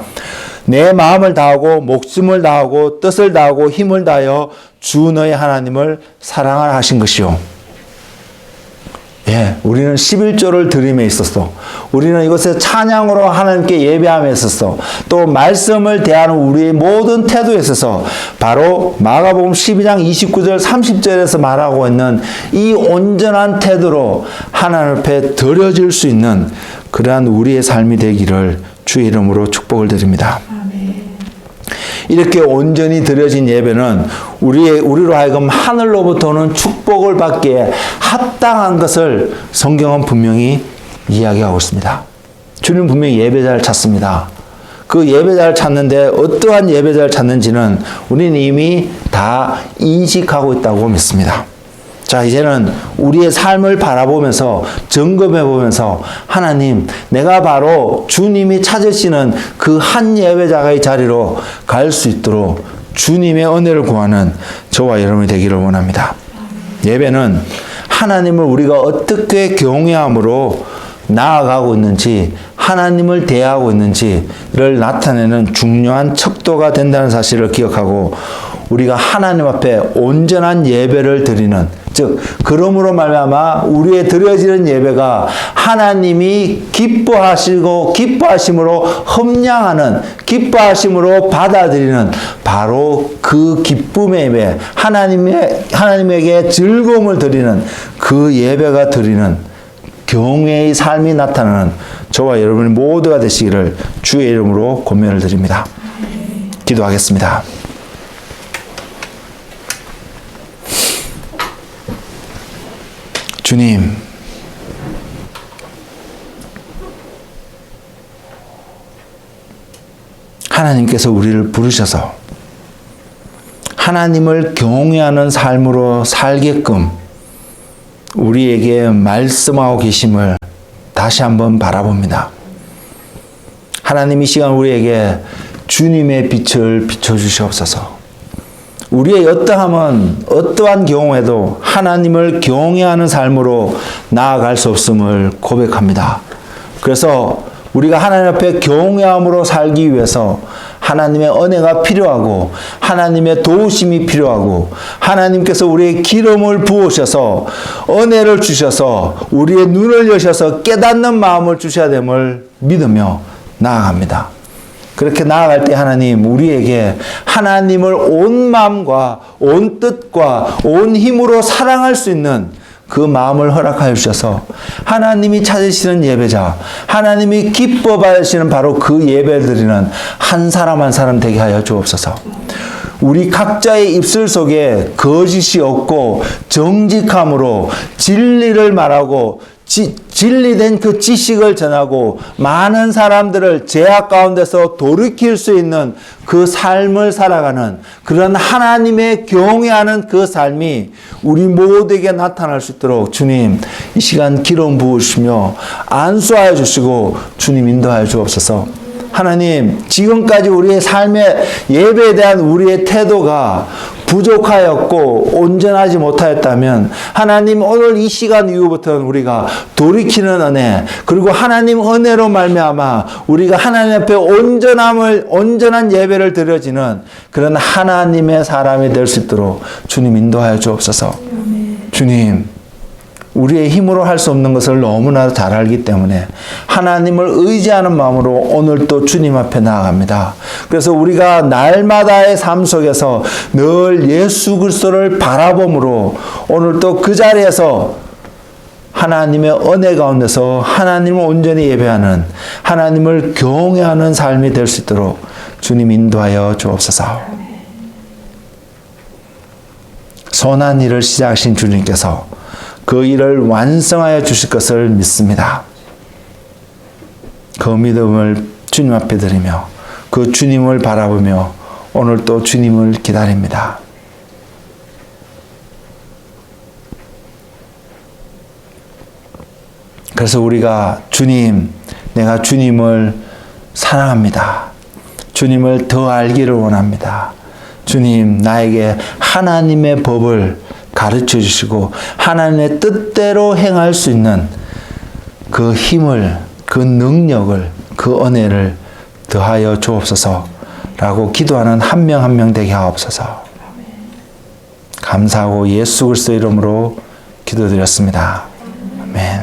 내 마음을 다하고 목숨을 다하고 뜻을 다하고 힘을 다하여 주 너의 하나님을 사랑하라 하신 것이요. 예, 우리는 11조를 드림에 있었어. 우리는 이것에 찬양으로 하나님께 예배함에 있었어. 또 말씀을 대하는 우리의 모든 태도에 있어서 바로 마가복음 12장 29절 30절에서 말하고 있는 이 온전한 태도로 하나님 앞에 드려질 수 있는 그러한 우리의 삶이 되기를 주의 이름으로 축복을 드립니다. 이렇게 온전히 드려진 예배는 우리로 하여금 하늘로부터는 축복을 받기에 합당한 것을 성경은 분명히 이야기하고 있습니다. 주님 분명히 예배자를 찾습니다. 그 예배자를 찾는데 어떠한 예배자를 찾는지는 우리는 이미 다 인식하고 있다고 믿습니다. 자, 이제는 우리의 삶을 바라보면서 점검해 보면서 하나님, 내가 바로 주님이 찾으시는 그 한 예배자의 자리로 갈 수 있도록 주님의 은혜를 구하는 저와 여러분이 되기를 원합니다. 예배는 하나님을 우리가 어떻게 경외함으로 나아가고 있는지 하나님을 대하고 있는지를 나타내는 중요한 척도가 된다는 사실을 기억하고 우리가 하나님 앞에 온전한 예배를 드리는 즉 그러므로 말미암아 우리의 드려지는 예배가 하나님이 기뻐하시고 기뻐하심으로 험량하는 기뻐하심으로 받아들이는 바로 그 기쁨의 예배 하나님에게 즐거움을 드리는 그 예배가 드리는 경외의 삶이 나타나는 저와 여러분이 모두가 되시기를 주의 이름으로 권면을 드립니다. 기도하겠습니다. 주님, 하나님께서 우리를 부르셔서 하나님을 경외하는 삶으로 살게끔 우리에게 말씀하고 계심을 다시 한번 바라봅니다. 하나님 이 시간 우리에게 주님의 빛을 비춰주시옵소서. 우리의 어떠한 경우에도 하나님을 경외하는 삶으로 나아갈 수 없음을 고백합니다. 그래서 우리가 하나님 앞에 경외함으로 살기 위해서 하나님의 은혜가 필요하고 하나님의 도우심이 필요하고 하나님께서 우리의 기름을 부으셔서 은혜를 주셔서 우리의 눈을 여셔서 깨닫는 마음을 주셔야 됨을 믿으며 나아갑니다. 그렇게 나아갈 때 하나님 우리에게 하나님을 온 마음과 온 뜻과 온 힘으로 사랑할 수 있는 그 마음을 허락하여 주셔서 하나님이 찾으시는 예배자 하나님이 기뻐 받으시는 바로 그 예배를 드리는 한 사람 한 사람 되게 하여 주옵소서. 우리 각자의 입술 속에 거짓이 없고 정직함으로 진리를 말하고 진리된 그 지식을 전하고 많은 사람들을 죄악 가운데서 돌이킬 수 있는 그 삶을 살아가는 그런 하나님의 경외하는 그 삶이 우리 모두에게 나타날 수 있도록 주님 이 시간 기름 부으시며 안수하여 주시고 주님 인도하여 주옵소서. 하나님 지금까지 우리의 삶의 예배에 대한 우리의 태도가 부족하였고 온전하지 못하였다면 하나님 오늘 이 시간 이후부터는 우리가 돌이키는 은혜 그리고 하나님 은혜로 말미암아 우리가 하나님 앞에 온전한 예배를 드려지는 그런 하나님의 사람이 될 수 있도록 주님 인도하여 주옵소서. 주님 우리의 힘으로 할 수 없는 것을 너무나 잘 알기 때문에 하나님을 의지하는 마음으로 오늘 또 주님 앞에 나아갑니다. 그래서 우리가 날마다의 삶 속에서 늘 예수 그리스도를 바라봄으로 오늘 또 그 자리에서 하나님의 은혜 가운데서 하나님을 온전히 예배하는, 하나님을 경외하는 삶이 될 수 있도록 주님 인도하여 주옵소서. 선한 일을 시작하신 주님께서 그 일을 완성하여 주실 것을 믿습니다. 그 믿음을 주님 앞에 드리며 그 주님을 바라보며 오늘 또 주님을 기다립니다. 그래서 우리가 주님, 내가 주님을 사랑합니다. 주님을 더 알기를 원합니다. 주님, 나에게 하나님의 법을 가르쳐 주시고 하나님의 뜻대로 행할 수 있는 그 힘을, 그 능력을, 그 은혜를 더하여 주옵소서라고 기도하는 한 명 한 명 되게 하옵소서. 감사하고 예수 그리스도 이름으로 기도드렸습니다. 아멘.